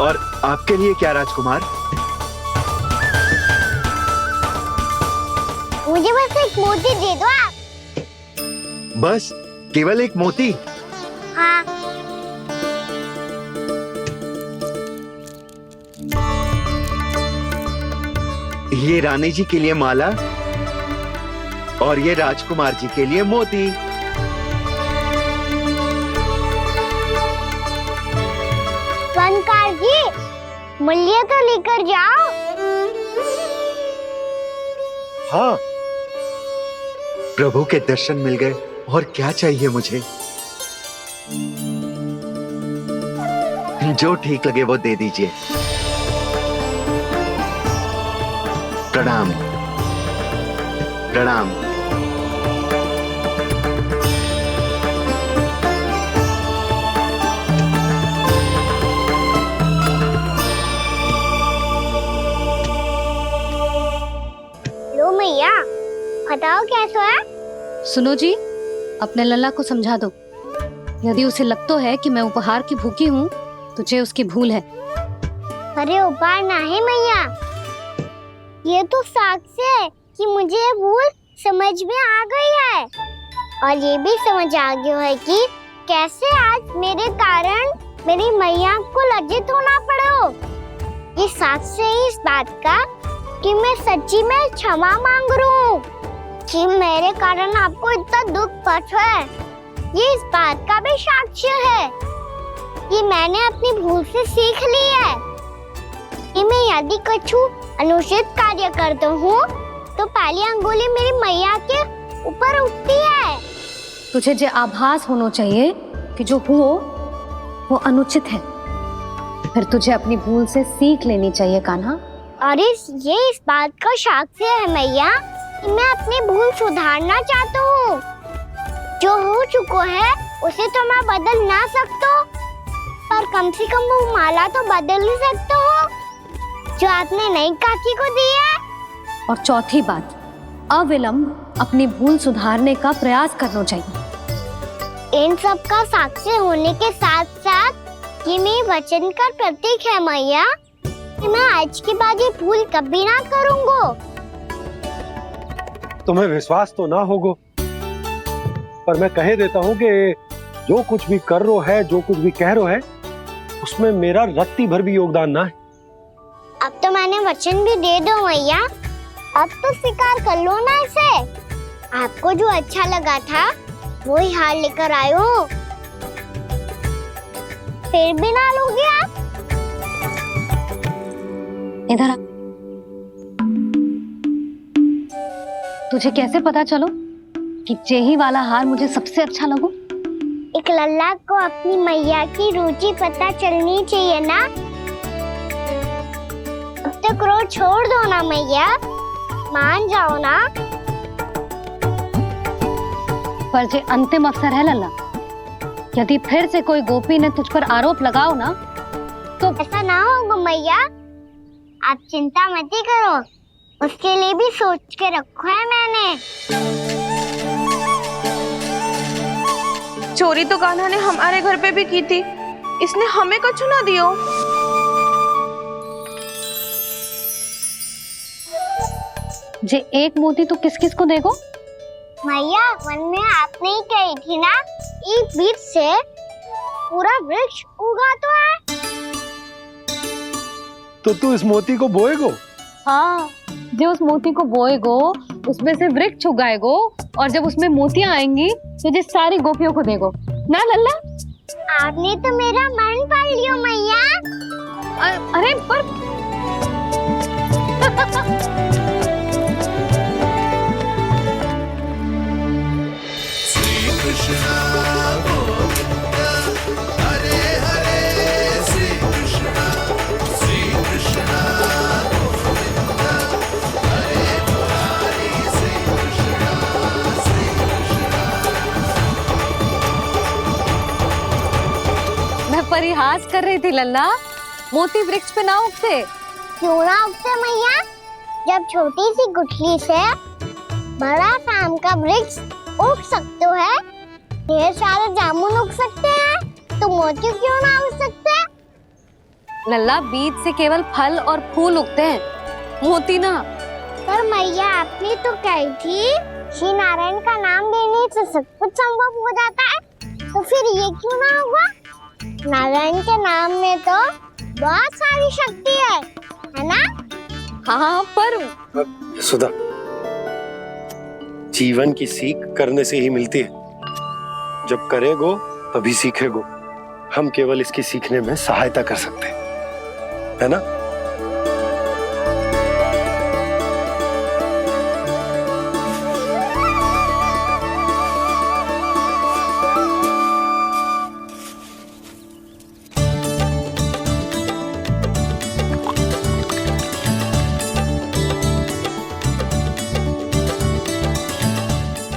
और आपके लिए क्या राजकुमार? मुझे बस एक मोती दे दो आप। बस केवल एक मोती? हाँ। ये रानी जी के लिए माला और ये राजकुमार जी के लिए मोती। स्वर्णकार जी, मूल्य तो लेकर जाओ। हाँ, प्रभु के दर्शन मिल गए और क्या चाहिए मुझे? जो ठीक लगे वो दे दीजिए। प्रणाम प्रणाम। लो मैया, बताओ कैसा है? सुनो जी, अपने लल्ला को समझा दो। यदि उसे लगता है कि मैं उपहार की भूखी हूँ, तुझे उसकी भूल है। अरे उपहार ना है मैया, ये तो साक्ष्य है कि मुझे ये भूल समझ में आ गई है, और ये भी समझ आ गया है कि कैसे आज मेरे कारण मेरी मैया को लज्जित होना पड़ो। ये साक्ष्य है इस बात का कि मैं सच्ची में क्षमा मांग रहा हूँ कि मेरे कारण आपको इतना दुख पहुंचा है। ये इस बात का भी साक्ष्य है कि मैंने अपनी भूल से सीख ली है कि मैं यदि कुछ अनुचित कार्य करता हूँ तो पहली अंगुली मेरी मैया के ऊपर उठती है। तुझे जो आभास होना चाहिए कि जो हुआ वो अनुचित है, फिर तुझे अपनी भूल से सीख लेनी चाहिए कान्हा। और ये इस बात का साक्ष्य है मैया कि मैं अपनी भूल सुधारना चाहता हूँ। जो हो चुका है उसे तो मैं बदल ना सकता, पर कम से कम वो माला तो बदल ही सकता हूँ जो आपने नई काकी को दी है। और चौथी बात, अविलंब अपनी भूल सुधारने का प्रयास करना चाहिए। इन सब का साक्ष्य होने के साथ साथ ये मेरे वचन का प्रतीक है मैया कि मैं आज के बाद ये भूल कभी ना करूँगा। तुम्हें विश्वास तो ना होगा, पर मैं कह देता हूँ कि जो कुछ भी कर रो है, जो कुछ भी कह रो है, उसमें मेरा रत्ती भर भी योगदान ना है। अब तो मैंने वचन भी दे दो मैया, अब तो स्वीकार कर लो ना इसे। आपको जो अच्छा लगा था वही हार लेकर आयो, फिर भी ना लोगे आप? इधर आ। तुझे कैसे पता चलो कि जेही वाला हार मुझे सबसे अच्छा लगो? एक लल्ला को अपनी मैया की रुचि पता चलनी चाहिए ना। अब तो क्रोध छोड़ दो ना मैया, मान जाओ ना। पर जे अंतिम अवसर है लल्ला, यदि फिर से कोई गोपी ने तुझ पर आरोप लगाओ ना तो ऐसा ना होगा मैया, आप चिंता मत ही करो, उसके लिए भी सोच के रखो है मैंने। चोरी तो कान्हा ने हमारे घर पे भी की थी, इसने हमें कछु ना दियो। जे एक मोती तो किस किस को देगो? मैया, मन में आपने ही कही थी ना, एक बीज से पूरा वृक्ष उगा तो है। तो तू इस मोती को बोएगो? हाँ, जो उस मोती को बोएगो उसमें से वृक्ष उगाएगो, और जब उसमें मोतियां आएंगी तो जिस सारी गोपियों को देगो ना लल्ला। आपने तो मेरा मन पढ़ लियो मैया। अरे पर परिहास कर रही थी लल्ला। मोती वृक्ष पे ना उगते। क्यों ना उगते मैया? जब छोटी सी गुठली से बड़ा आम का वृक्ष उग सकते है, ढेर सारे जामुन उग सकते हैं, तो मोती क्यों ना उग सकते? लल्ला, बीज से केवल फल और फूल उगते हैं, मोती ना। पर मैया आपने तो कही थी श्री नारायण का नाम लेने से सब कुछ संभव हो जाता है, तो फिर ये क्यों ना हुआ? नारायण के नाम में तो बहुत सारी शक्ति है ना? हाँ, पर सुधा, जीवन की सीख करने से ही मिलती है। जब करेगो तभी सीखेगो। हम केवल इसकी सीखने में सहायता कर सकते हैं, है ना?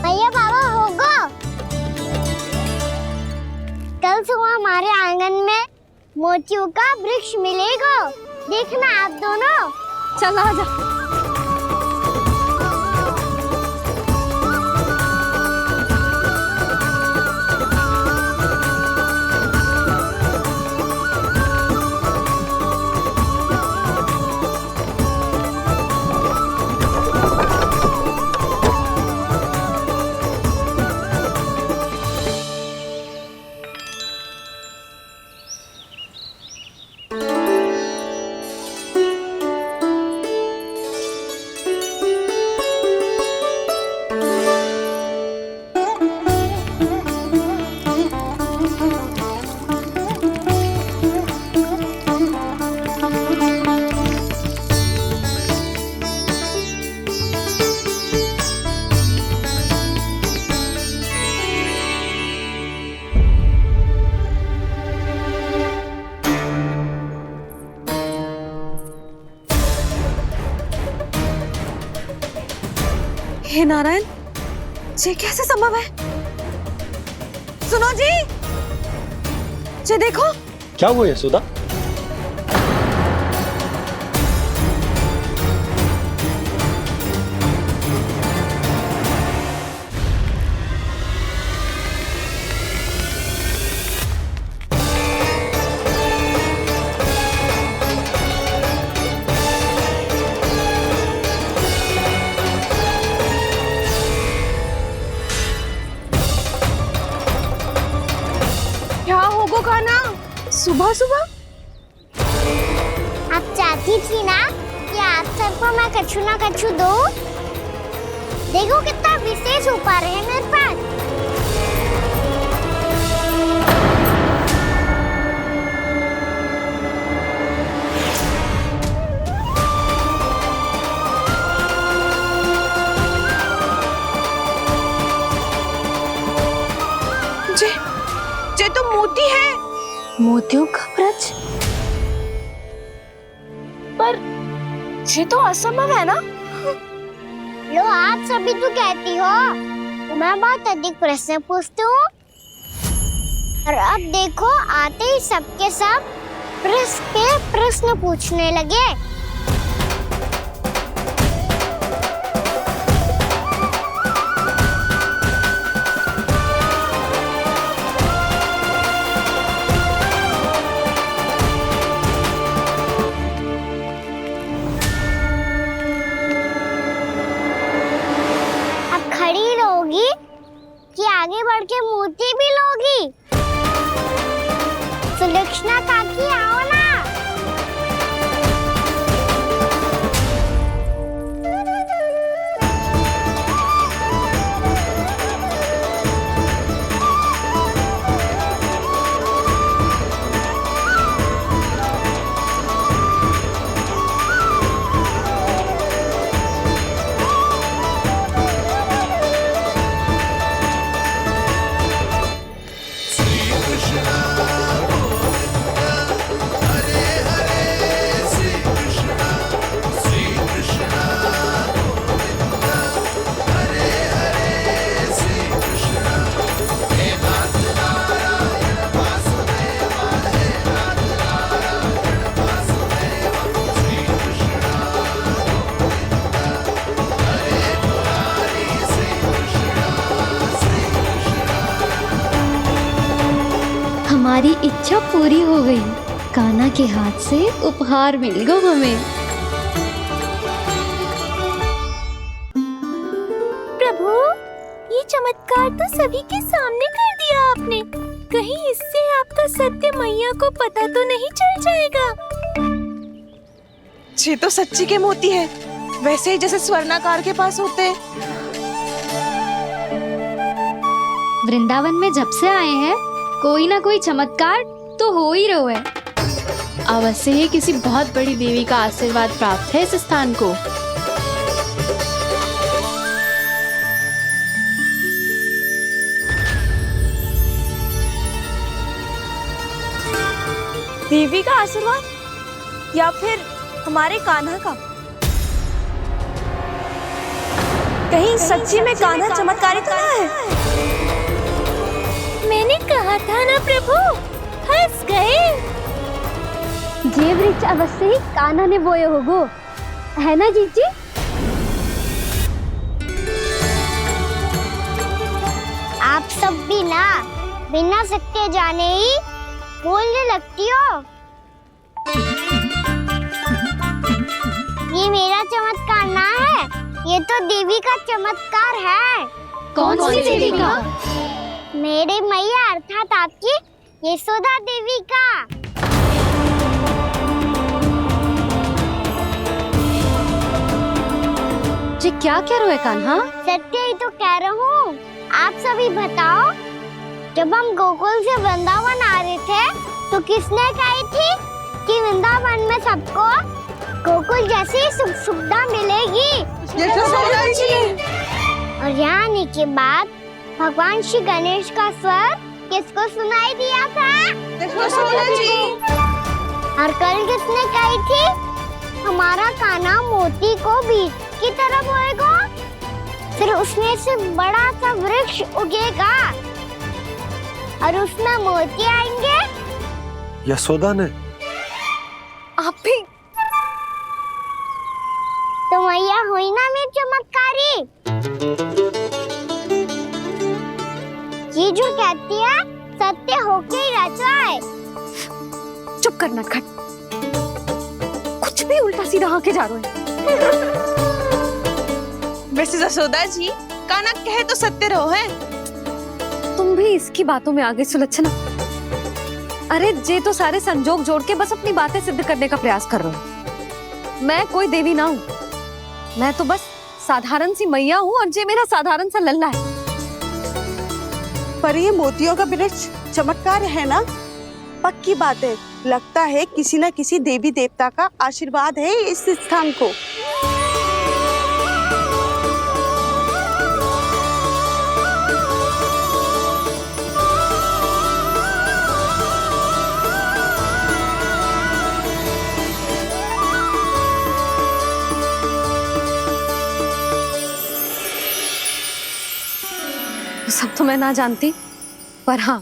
भैया बाबा होगो, कल सुबह हमारे आंगन में मोतियों का वृक्ष मिलेगा। देखना आप दोनों। चल आजा। हे नारायण, ये कैसे संभव है? सुनो जी, ये देखो। क्या हुआ यशोदा? क्या होगा कान्हा? सुबह सुबह आप चाहती थी ना कि आप सबको मैं कछु ना कछु दूं? देखो कितना विशेष उपहार है मेरे पास। ये तो मोती है। मोतियों का ब्रज? पर ये तो असंभव है ना? लो, आप सभी तो कहती हो तो मैं बहुत अधिक प्रश्न पूछती हूँ, और अब देखो आते ही सबके सब प्रश्न पे प्रश्न पूछने लगे। खड़ी रहोगी कि आगे बढ़ के मोती भी लोगी? सुलक्षणा काकी आओ ना। इच्छा पूरी हो गई। कान्हा के हाथ से उपहार मिल गया हमें। प्रभु, ये चमत्कार तो सभी के सामने कर दिया आपने। कहीं इससे आपका सत्य मैया को पता तो नहीं चल जाएगा? ये तो सच्ची के मोती है, वैसे ही जैसे स्वर्णाकार के पास होते हैं। वृंदावन में जब से आए हैं कोई ना कोई चमत्कार तो हो ही रहा है। अवश्य ही किसी बहुत बड़ी देवी का आशीर्वाद प्राप्त है इस स्थान को। देवी का आशीर्वाद या फिर हमारे कान्हा का? कहीं सच्ची में कान्हा चमत्कारी तो ना है? मैंने कहा था ना प्रभु, हंस गए। ये वृक्ष अवश्य ही कान्हा ने बोए होगो, है ना जीजी? आप सब भी ना बिना सत्य जाने ही बोलने लगती हो। ये मेरा चमत्कार ना है, ये तो देवी का चमत्कार है। कौन सी देवी का? मेरे मैया अर्थात आपकी यशोदा देवी का। जी क्या कह रहे हो कान्हा? सत्य ही तो कह रहा हूँ। आप सभी बताओ, जब हम गोकुल से वृंदावन आ रहे थे तो किसने कही थी कि वृंदावन में सबको गोकुल जैसी सुख सुविधा मिलेगी? यशोदा जी। और यहाँ आने के बाद भगवान श्री गणेश का स्वर किसको सुनाई दिया था? यशोदा जी। और कल किसने कही थी हमारा कान्हा मोती को बीज की तरह बोएगा, फिर उसमें से बड़ा सा वृक्ष उगेगा और उसमें मोती आएंगे? यशोदा ने? आप भी? तो मैया हुई ना मेरी चमत्कारी। ये जो कहती है सत्य होके ही रहता है। चुप कर नटखट, कुछ भी उल्टा सीधा आके जा रहे हैं। वैसे यशोदा जी, कान्हा कहे तो सत्य रहो है। तुम भी इसकी बातों में आगे सुलझना। अरे जे तो सारे संजोग जोड़ के बस अपनी बातें सिद्ध करने का प्रयास कर रहे हो। मैं कोई देवी ना हूँ, मैं तो बस साधारण सी मैया हूँ और जे मेरा साधारण सा लल्ला है। पर ये मोतियों का वृक्ष चमत्कार है ना? पक्की बात है, लगता है किसी न किसी देवी देवता का आशीर्वाद है इस स्थान को। सब तो मैं ना जानती, पर हाँ,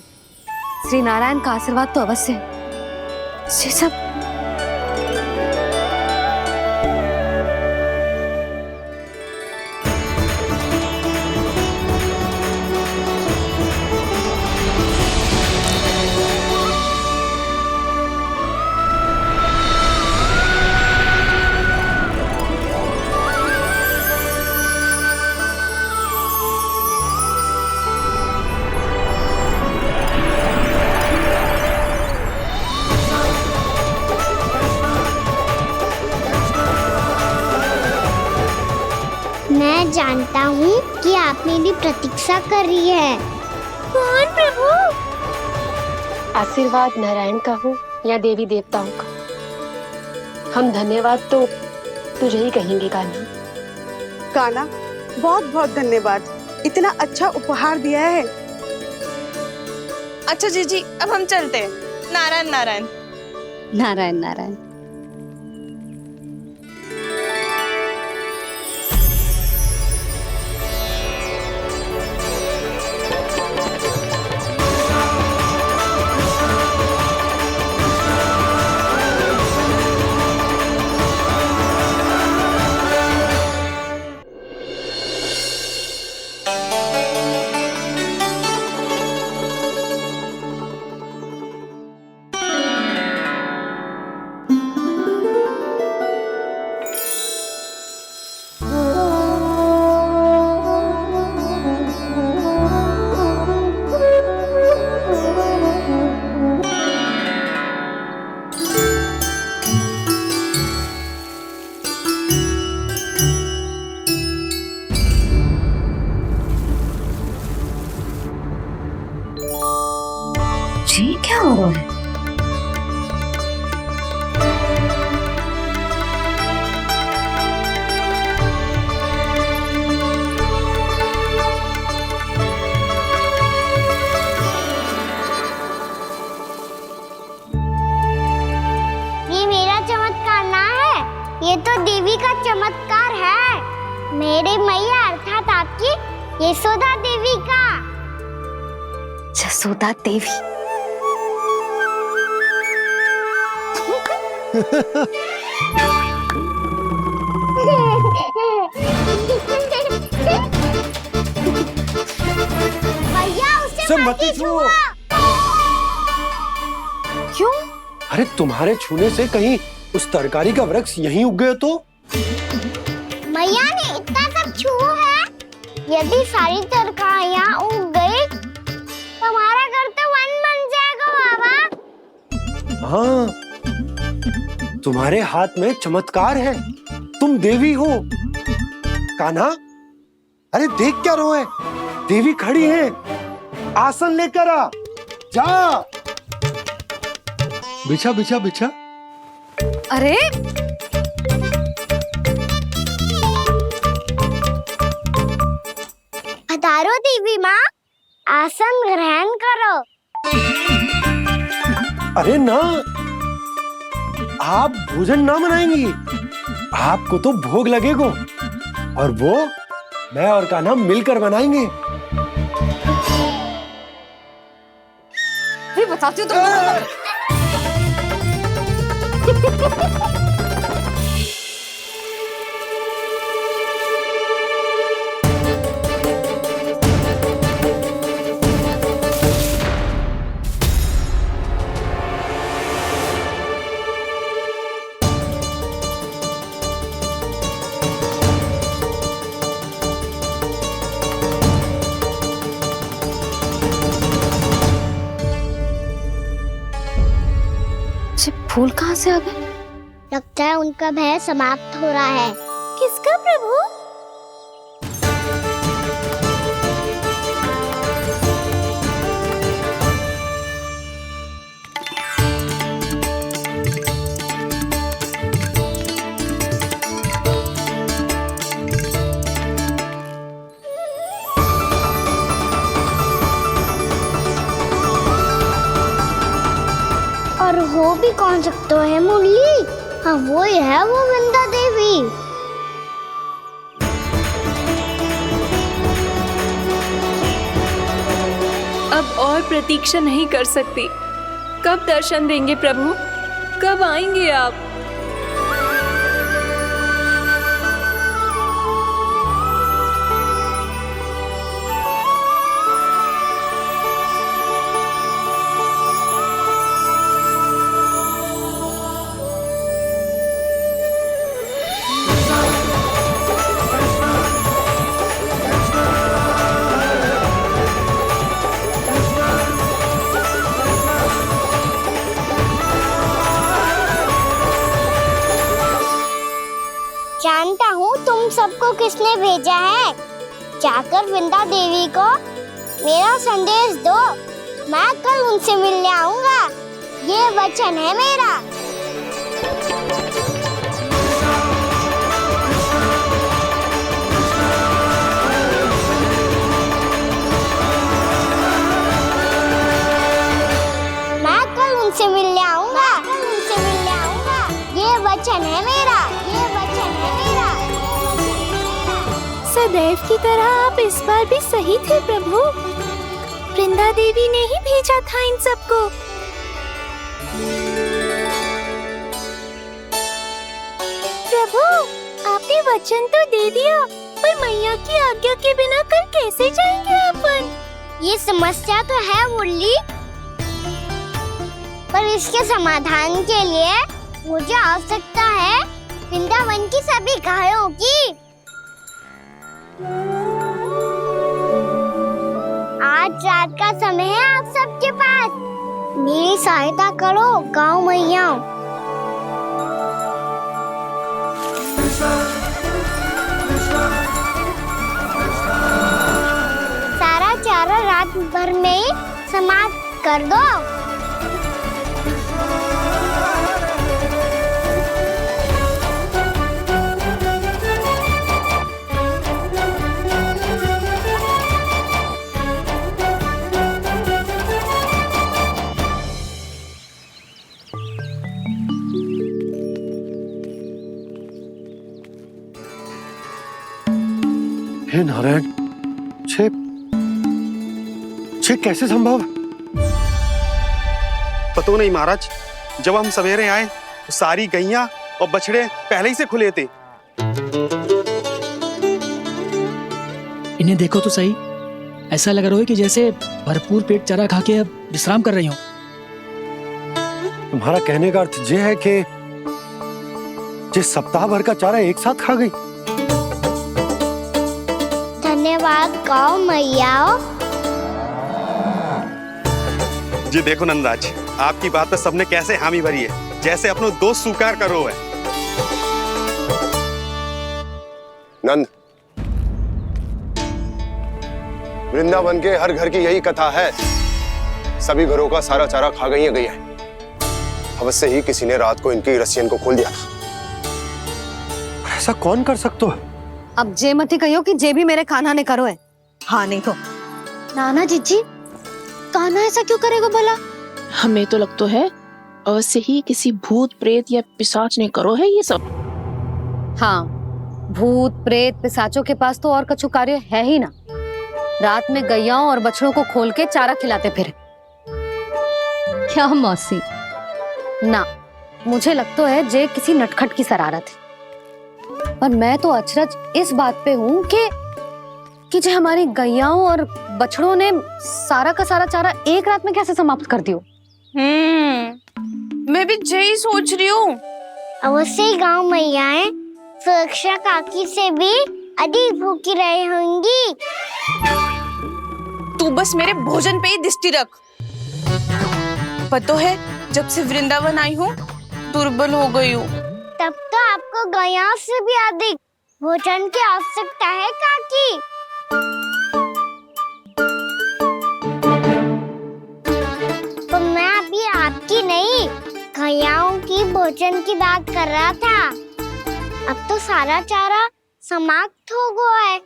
श्री नारायण का आशीर्वाद तो अवश्य है। ये सब मैं जानता हूँ कि आप मेरी प्रतीक्षा कर रही है। कौन प्रभु? आशीर्वाद नारायण का हो या देवी देवताओं का, हम धन्यवाद तो तुझे ही कहेंगे कान्हा। कान्हा, बहुत बहुत धन्यवाद, इतना अच्छा उपहार दिया है। अच्छा जीजी, अब हम चलते हैं। नारायण नारायण। नारायण नारायण। ये तो देवी का चमत्कार है, मेरी मैया अर्थात आपकी यशोदा देवी का। जसोदा देवी। भैया उसे मत छुओ। क्यों? अरे तुम्हारे छूने से कहीं उस तरकारी का वृक्ष यहीं उग गए तो? मैया ने इतना सब छुआ है, यदि सारी तरकारियां उग गई तो हमारा घर तो वन बन जाएगा बाबा। हाँ, तुम्हारे हाथ में चमत्कार है, तुम देवी हो। कान्हा, अरे देख क्या रो है, देवी खड़ी है, आसन लेकर आ, जा। बिछा बिछा बिछा। अरे पधारो देवी माँ, आसन ग्रहण करो। अरे ना, आप भोजन ना बनाएंगी, आपको तो भोग लगेगा और वो मैं और कान्हा मिलकर बनाएंगे। भी बताती हूँ तुमको। फूल कहाँ से आ गए? लगता है उनका भय समाप्त हो रहा है। किसका प्रभु? और हो भी कौन सकता है मुरली? हाँ वो ही है, वो वृंदा देवी। अब और प्रतीक्षा नहीं कर सकती। कब दर्शन देंगे प्रभु? कब आएंगे आप? जानता हूँ तुम सबको किसने भेजा है। जाकर वृंदा देवी को मेरा संदेश दो, मैं कल उनसे मिलने आऊंगा, ये वचन है मेरा। मैं कल उनसे मिलने आऊंगा, ये वचन है मेरा, ये वचन है मेरा। सदैव की तरह आप इस बार भी सही थे प्रभु। वृंदा देवी ने ही भेजा था इन सबको। प्रभु, आपने वचन तो दे दिया, पर मैया की आज्ञा के बिना कल कैसे जाएंगे अपन? ये समस्या तो है मुरली, पर इसके समाधान के लिए मुझे आवश्यकता है वृंदावन की सभी गायों की। आज रात का समय है आप सबके पास, मेरी सहायता करो गाँव मैया। सारा चारा रात भर में ही समाप्त कर दो। हे नारायण, छे कैसे संभव? पता नहीं महाराज, जब हम सवेरे आए तो सारी गैया और बछड़े पहले ही से खुले थे। इन्हें देखो तो सही, ऐसा लग रहा है कि जैसे भरपूर पेट चारा खा के अब विश्राम कर रही हो। तुम्हारा कहने का अर्थ ये है कि जिस सप्ताह भर का चारा एक साथ खा गई। धन्यवाद गौ मैया। जी देखो नंदराज, आपकी बात पर सबने कैसे हामी भरी है, जैसे अपनो दोस्त स्वीकार करो है। नंद, वृंदावन के हर घर की यही कथा है, सभी घरों का सारा चारा खा गई है। अवश्य ही किसी ने रात को इनकी रस्सियन को खोल दिया था। ऐसा कौन कर सकते हो? अब जे मत ही कहियो कि जे भी मेरे कान्हा ने करो है। हाँ नहीं तो नाना जीजी, कान्हा ऐसा क्यों करेगा भला? हमें तो लगता है अवश्य ही किसी भूत प्रेत या पिशाच ने करो है ये सब। हाँ, भूत प्रेत पिशाचों के पास तो और कछु कार्य है ही ना। रात में गैयाओं और बछड़ों को खोल के चारा खिलाते फिर। क्या मौसी? ना, मुझे लगता है जे किसी नटखट की शरारत है। पर मैं तो अचरज इस बात पे हूँ कि जो हमारी गैयाओं और बछड़ों ने सारा का सारा चारा एक रात में कैसे समाप्त कर दियो। मैं भी यही सोच रही हूँ। अवश्य ही गाँव मैयाएं सुरक्षा काकी से भी अधिक भूखी रही होंगी। तू बस मेरे भोजन पे ही दृष्टि रख। पता है, जब से वृंदावन आई हूँ दुर्बल हो गई हूँ। तब तो आपको गैया से भी अधिक भोजन की आवश्यकता है काकी। तो मैं अभी आपकी नहीं, गैयाओं की भोजन की बात कर रहा था। अब तो सारा चारा समाप्त हो गया है।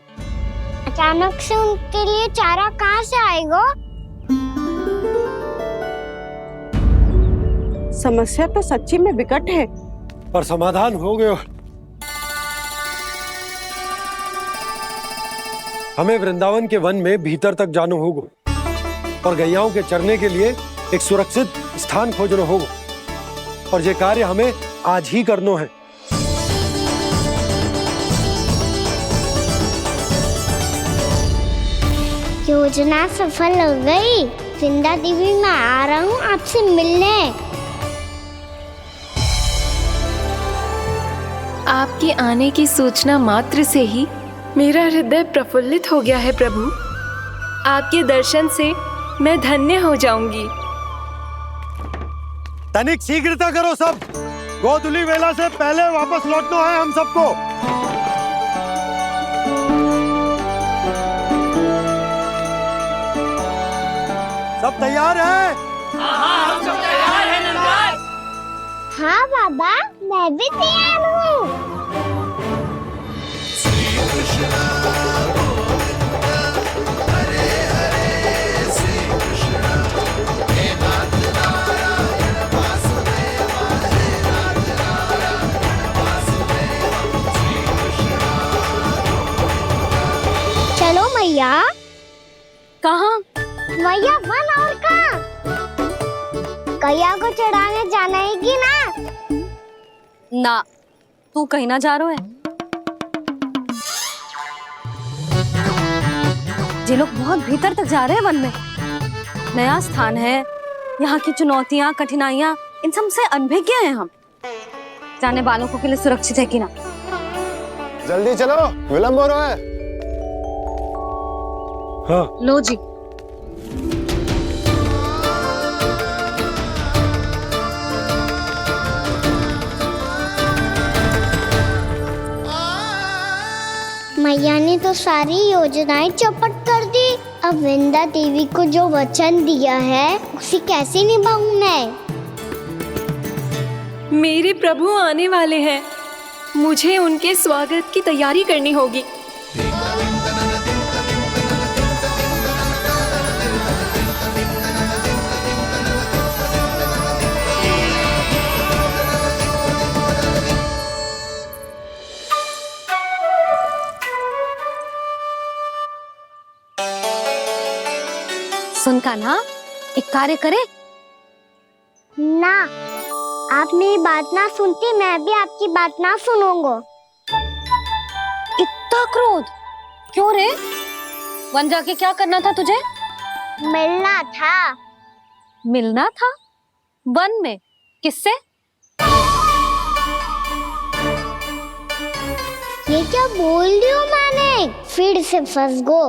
अचानक से उनके लिए चारा कहाँ से आएगा? समस्या तो सच्ची में विकट है, पर समाधान हो गयो। हमें वृंदावन के वन में भीतर तक जाना होगा और गैयाओं के चरने के लिए एक सुरक्षित स्थान खोजना होगा, और ये कार्य हमें आज ही करना है। योजना सफल हो गई। वृंदा देवी, मैं आ रहा हूँ आपसे मिलने। आपके आने की सूचना मात्र से ही मेरा हृदय प्रफुल्लित हो गया है प्रभु। आपके दर्शन से मैं धन्य हो जाऊंगी। तनिक शीघ्रता करो सब, गोधुली वेला से पहले वापस लौटना है हम सबको। सब तैयार है? हाँ, हम सब तैयार हैं नंदराज। हाँ बाबा, मैं भी तैयार हूँ। चलो मैया। कहाँ? मैया वन और कहाँ? गैया को चढ़ाने जाना है कि ना? ना, तू कहीं ना जा रहा है। ये लोग बहुत भीतर तक जा रहे हैं वन में। नया स्थान है, यहाँ की चुनौतियाँ कठिनाइयाँ इन सब से अनभिज्ञ हैं हम। जाने वालों के लिए सुरक्षित है कि ना? जल्दी चलो, विलंब हो रहा है। हाँ। लो जी। मैया ने तो सारी योजनाएं चौपट कर दी। अब वृंदा देवी को जो वचन दिया है उसे कैसे निभाऊं मैं? मेरे प्रभु आने वाले हैं, मुझे उनके स्वागत की तैयारी करनी होगी। कान्हा, एक कार्य करे। ना, आप मेरी बात ना सुनती, मैं भी आपकी बात ना सुनूंगा। इतना क्रोध क्यों रे? वन जाके क्या करना था तुझे? मिलना था। मिलना था? वन में? किससे? ये क्या बोल रही हूँ मैंने? फिर से फंस गो।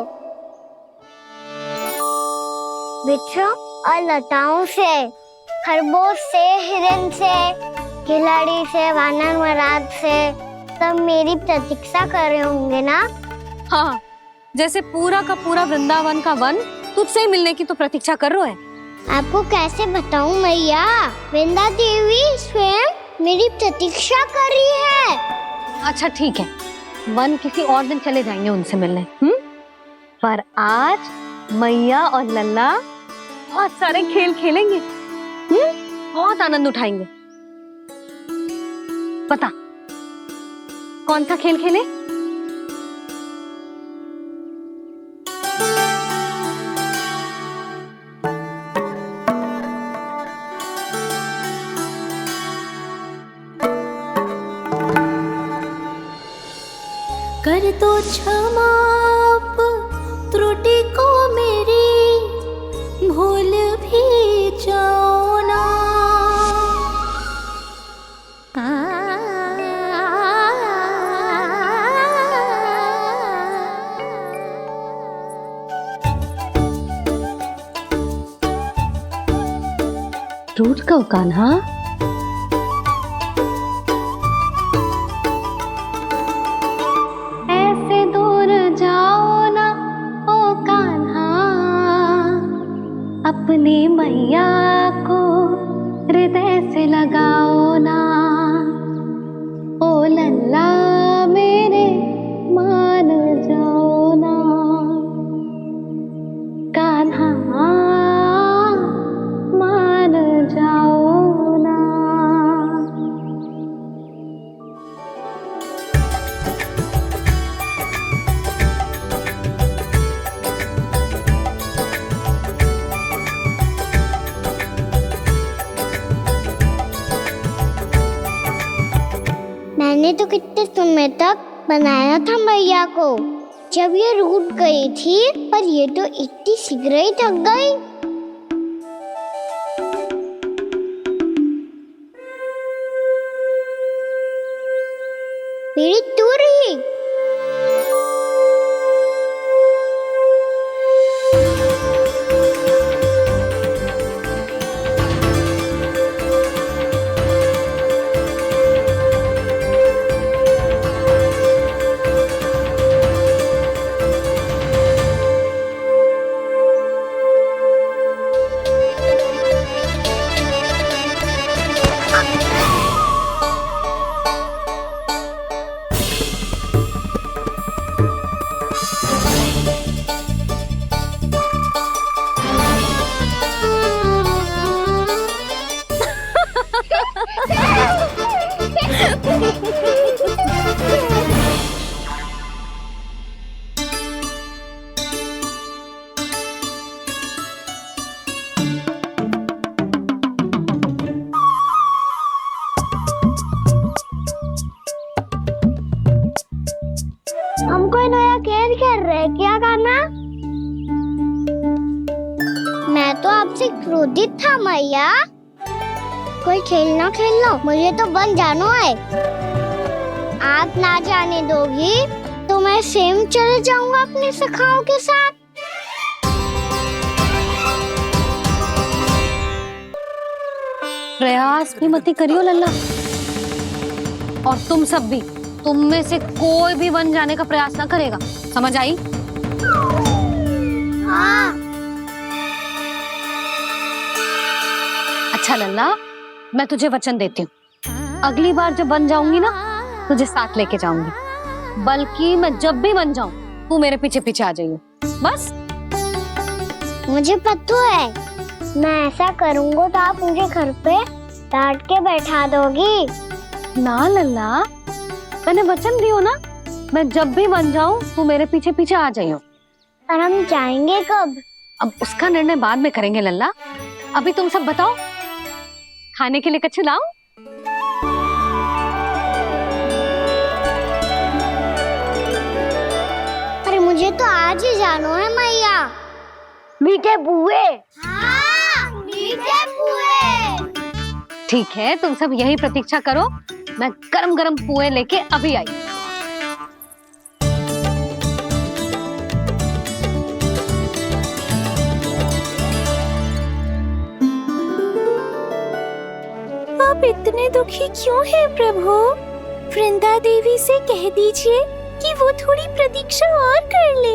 वृक्षों और लताओं से, खरगोश से, हिरन से, खिलाड़ी से, वानर महाराज से, सब मेरी प्रतीक्षा कर रहे होंगे ना? हाँ, जैसे पूरा का पूरा वृंदावन का वन तुझसे ही मिलने की तो प्रतीक्षा कर रहा है। आपको कैसे बताऊं मैया? वृंदा देवी स्वयं मेरी प्रतीक्षा कर रही है। अच्छा ठीक है, वन किसी और दिन चले जाएंगे उनसे मिलने। पर आज मैया और लल्ला बहुत सारे खेल खेलेंगे। बहुत आनंद उठाएंगे। बता कौन सा खेल खेले? कर दो क्षमा त्रुटि को मेरी, भूल भी जाओ ना। टूट कब कान्हा? ऐसे दूर जाओ ना ओ कान्हा, अपनी मैया को हृदय से लगाओ ना। ओ लल्ला मेरे मान जाओ ना, कान्हा मान जाओ ना। मैंने तो कितने समय तक बनाया था मैया को, जब ये रूठ गई थी, पर ये तो इतनी शीघ्र ही थक गई। मेरी दूर ही। हम कोई नया खेल खेल रहे हैं क्या करना? मैं तो आपसे क्रोधित था मैया। कोई खेलना खेल लो, मुझे तो बन जाना है। आप ना जाने दोगी तो मैं स्वयं चले जाऊंगा अपने सखाओं के साथ। प्रयास भी मत करियो लल्ला, और तुम सब भी, तुम में से कोई भी वन जाने का प्रयास ना करेगा, समझ आई? हाँ। अच्छा लल्ला, मैं तुझे वचन देती हूँ, अगली बार जब बन जाऊंगी ना, तुझे साथ लेके जाऊंगी। बल्कि मैं जब भी बन जाऊं, तू मेरे पीछे पीछे आ जाइयो, बस। मुझे पता है, मैं ऐसा करूंगा तो आप मुझे घर पे डांट के बैठा दोगी। ना लल्ला, मैंने वचन दियो ना, मैं जब भी बन जाऊं, तू मेरे पीछे पीछे आ जाइयो। पर हम जाएंगे कब? अब उसका निर्णय बाद में करेंगे लल्ला। अभी तुम सब बताओ, खाने के लिए कच्छु लाऊं? अरे मुझे तो आज ही जाना है मैया। मीठे पुए। हाँ, मीठे पुए। ठीक है, तुम सब यही प्रतीक्षा करो, मैं गरम गरम पुए लेके अभी आई। आप इतने दुखी क्यों हैं प्रभु? वृंदा देवी से कह दीजिए कि वो थोड़ी प्रतीक्षा और कर ले।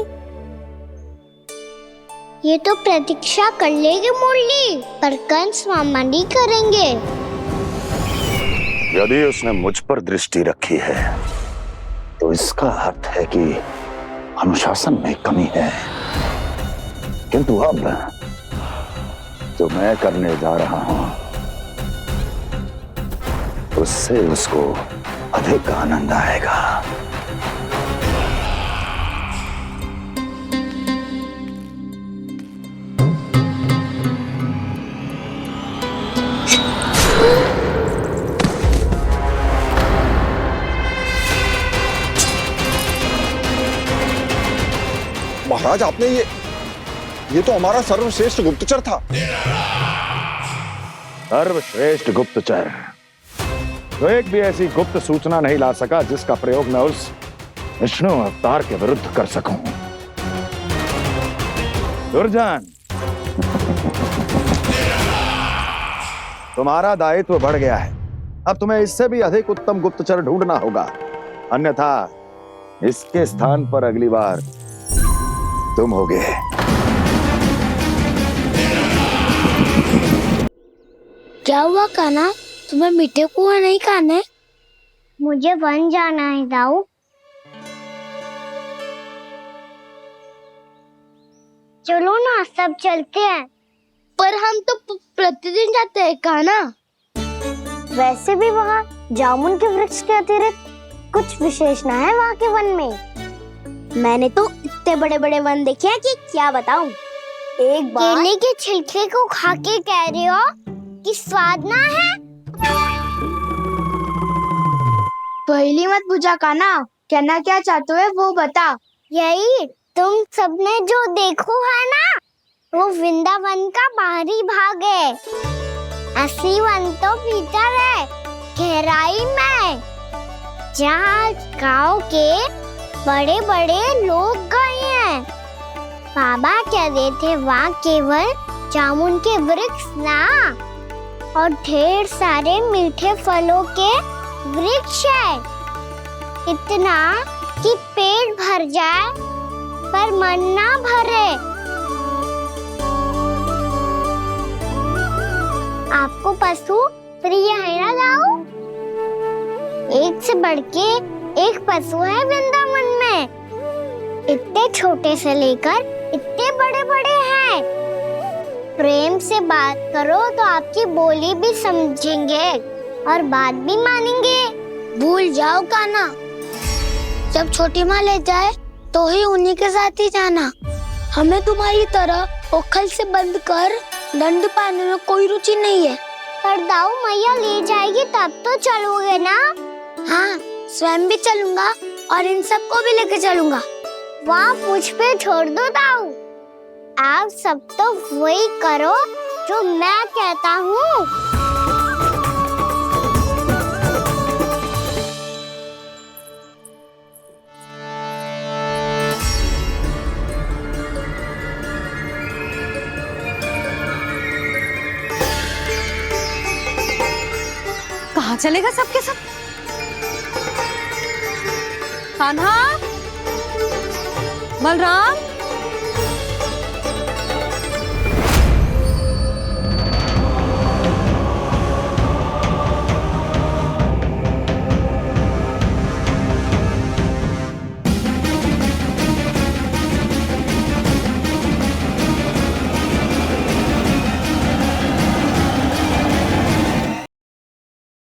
ये तो प्रतीक्षा कर लेगी मुरली, पर कंस मामा नहीं करेंगे। यदि उसने मुझ पर दृष्टि रखी है तो इसका अर्थ है कि अनुशासन में कमी है। किंतु अब जो मैं करने जा रहा हूं उससे उसको अधिक आनंद आएगा। महाराज, आपने ये तो हमारा सर्वश्रेष्ठ गुप्तचर था। सर्वश्रेष्ठ गुप्तचर तो एक भी ऐसी गुप्त सूचना नहीं ला सका जिसका प्रयोग मैं उस विष्णु अवतार के विरुद्ध कर सकूं। दुर्जन, तुम्हारा दायित्व बढ़ गया है। अब तुम्हें इससे भी अधिक उत्तम गुप्तचर ढूंढना होगा, अन्यथा इसके स्थान पर अगली बार तुम होगे। क्या हुआ कान्हा, तुम्हें मीठे पुआ नहीं खाने? मुझे वन जाना है दाऊ। चलो ना, सब चलते हैं। पर हम तो प्रतिदिन जाते हैं कान्हा। वैसे भी वहाँ जामुन के वृक्ष के अतिरिक्त कुछ विशेष ना है वहाँ के वन में। मैंने तो इतने बड़े बड़े वन देखे हैं कि क्या बताऊं। एक बार केले के छिलके को खा के कह रहे हो कि स्वाद ना है? पहली मत पूछा कान्हा, कहना क्या चाहते हो वो बता। यही तुम सबने जो देखो है ना, वो वृंदावन का बाहरी भाग है। असली वन तो भीतर है, गहराई में, जहाँ गांव के बड़े बड़े लोग गए हैं। बाबा कह रहे थे वहाँ केवल जामुन के वृक्ष ना, और ढेर सारे मीठे फलों के वृक्ष है। इतना कि पेट भर जाए पर मन ना भरे। आपको पशु प्रिय है ना दाऊ? एक से बढ़ के एक पशु है वृंदावन में। इतने छोटे से लेकर इतने बड़े बड़े हैं। प्रेम से बात करो तो आपकी बोली भी समझेंगे और बात भी मानेंगे। भूल जाओ कान्हा, जब छोटी माँ ले जाए तो ही उन्हीं के साथ ही जाना। हमें तुम्हारी तरह ओखल से बंद कर दंड पाने में कोई रुचि नहीं है। पर दाऊ मैया ले जाएगी तब तो चलोगे ना? हाँ, स्वयं भी चलूंगा और इन सबको भी लेके चलूंगा। वहाँ मुझ पे छोड़ दो दाऊ। आप सब तो वही करो जो मैं कहता हूँ। कहाँ चलेगा सबके सब? कान्हा, बलराम,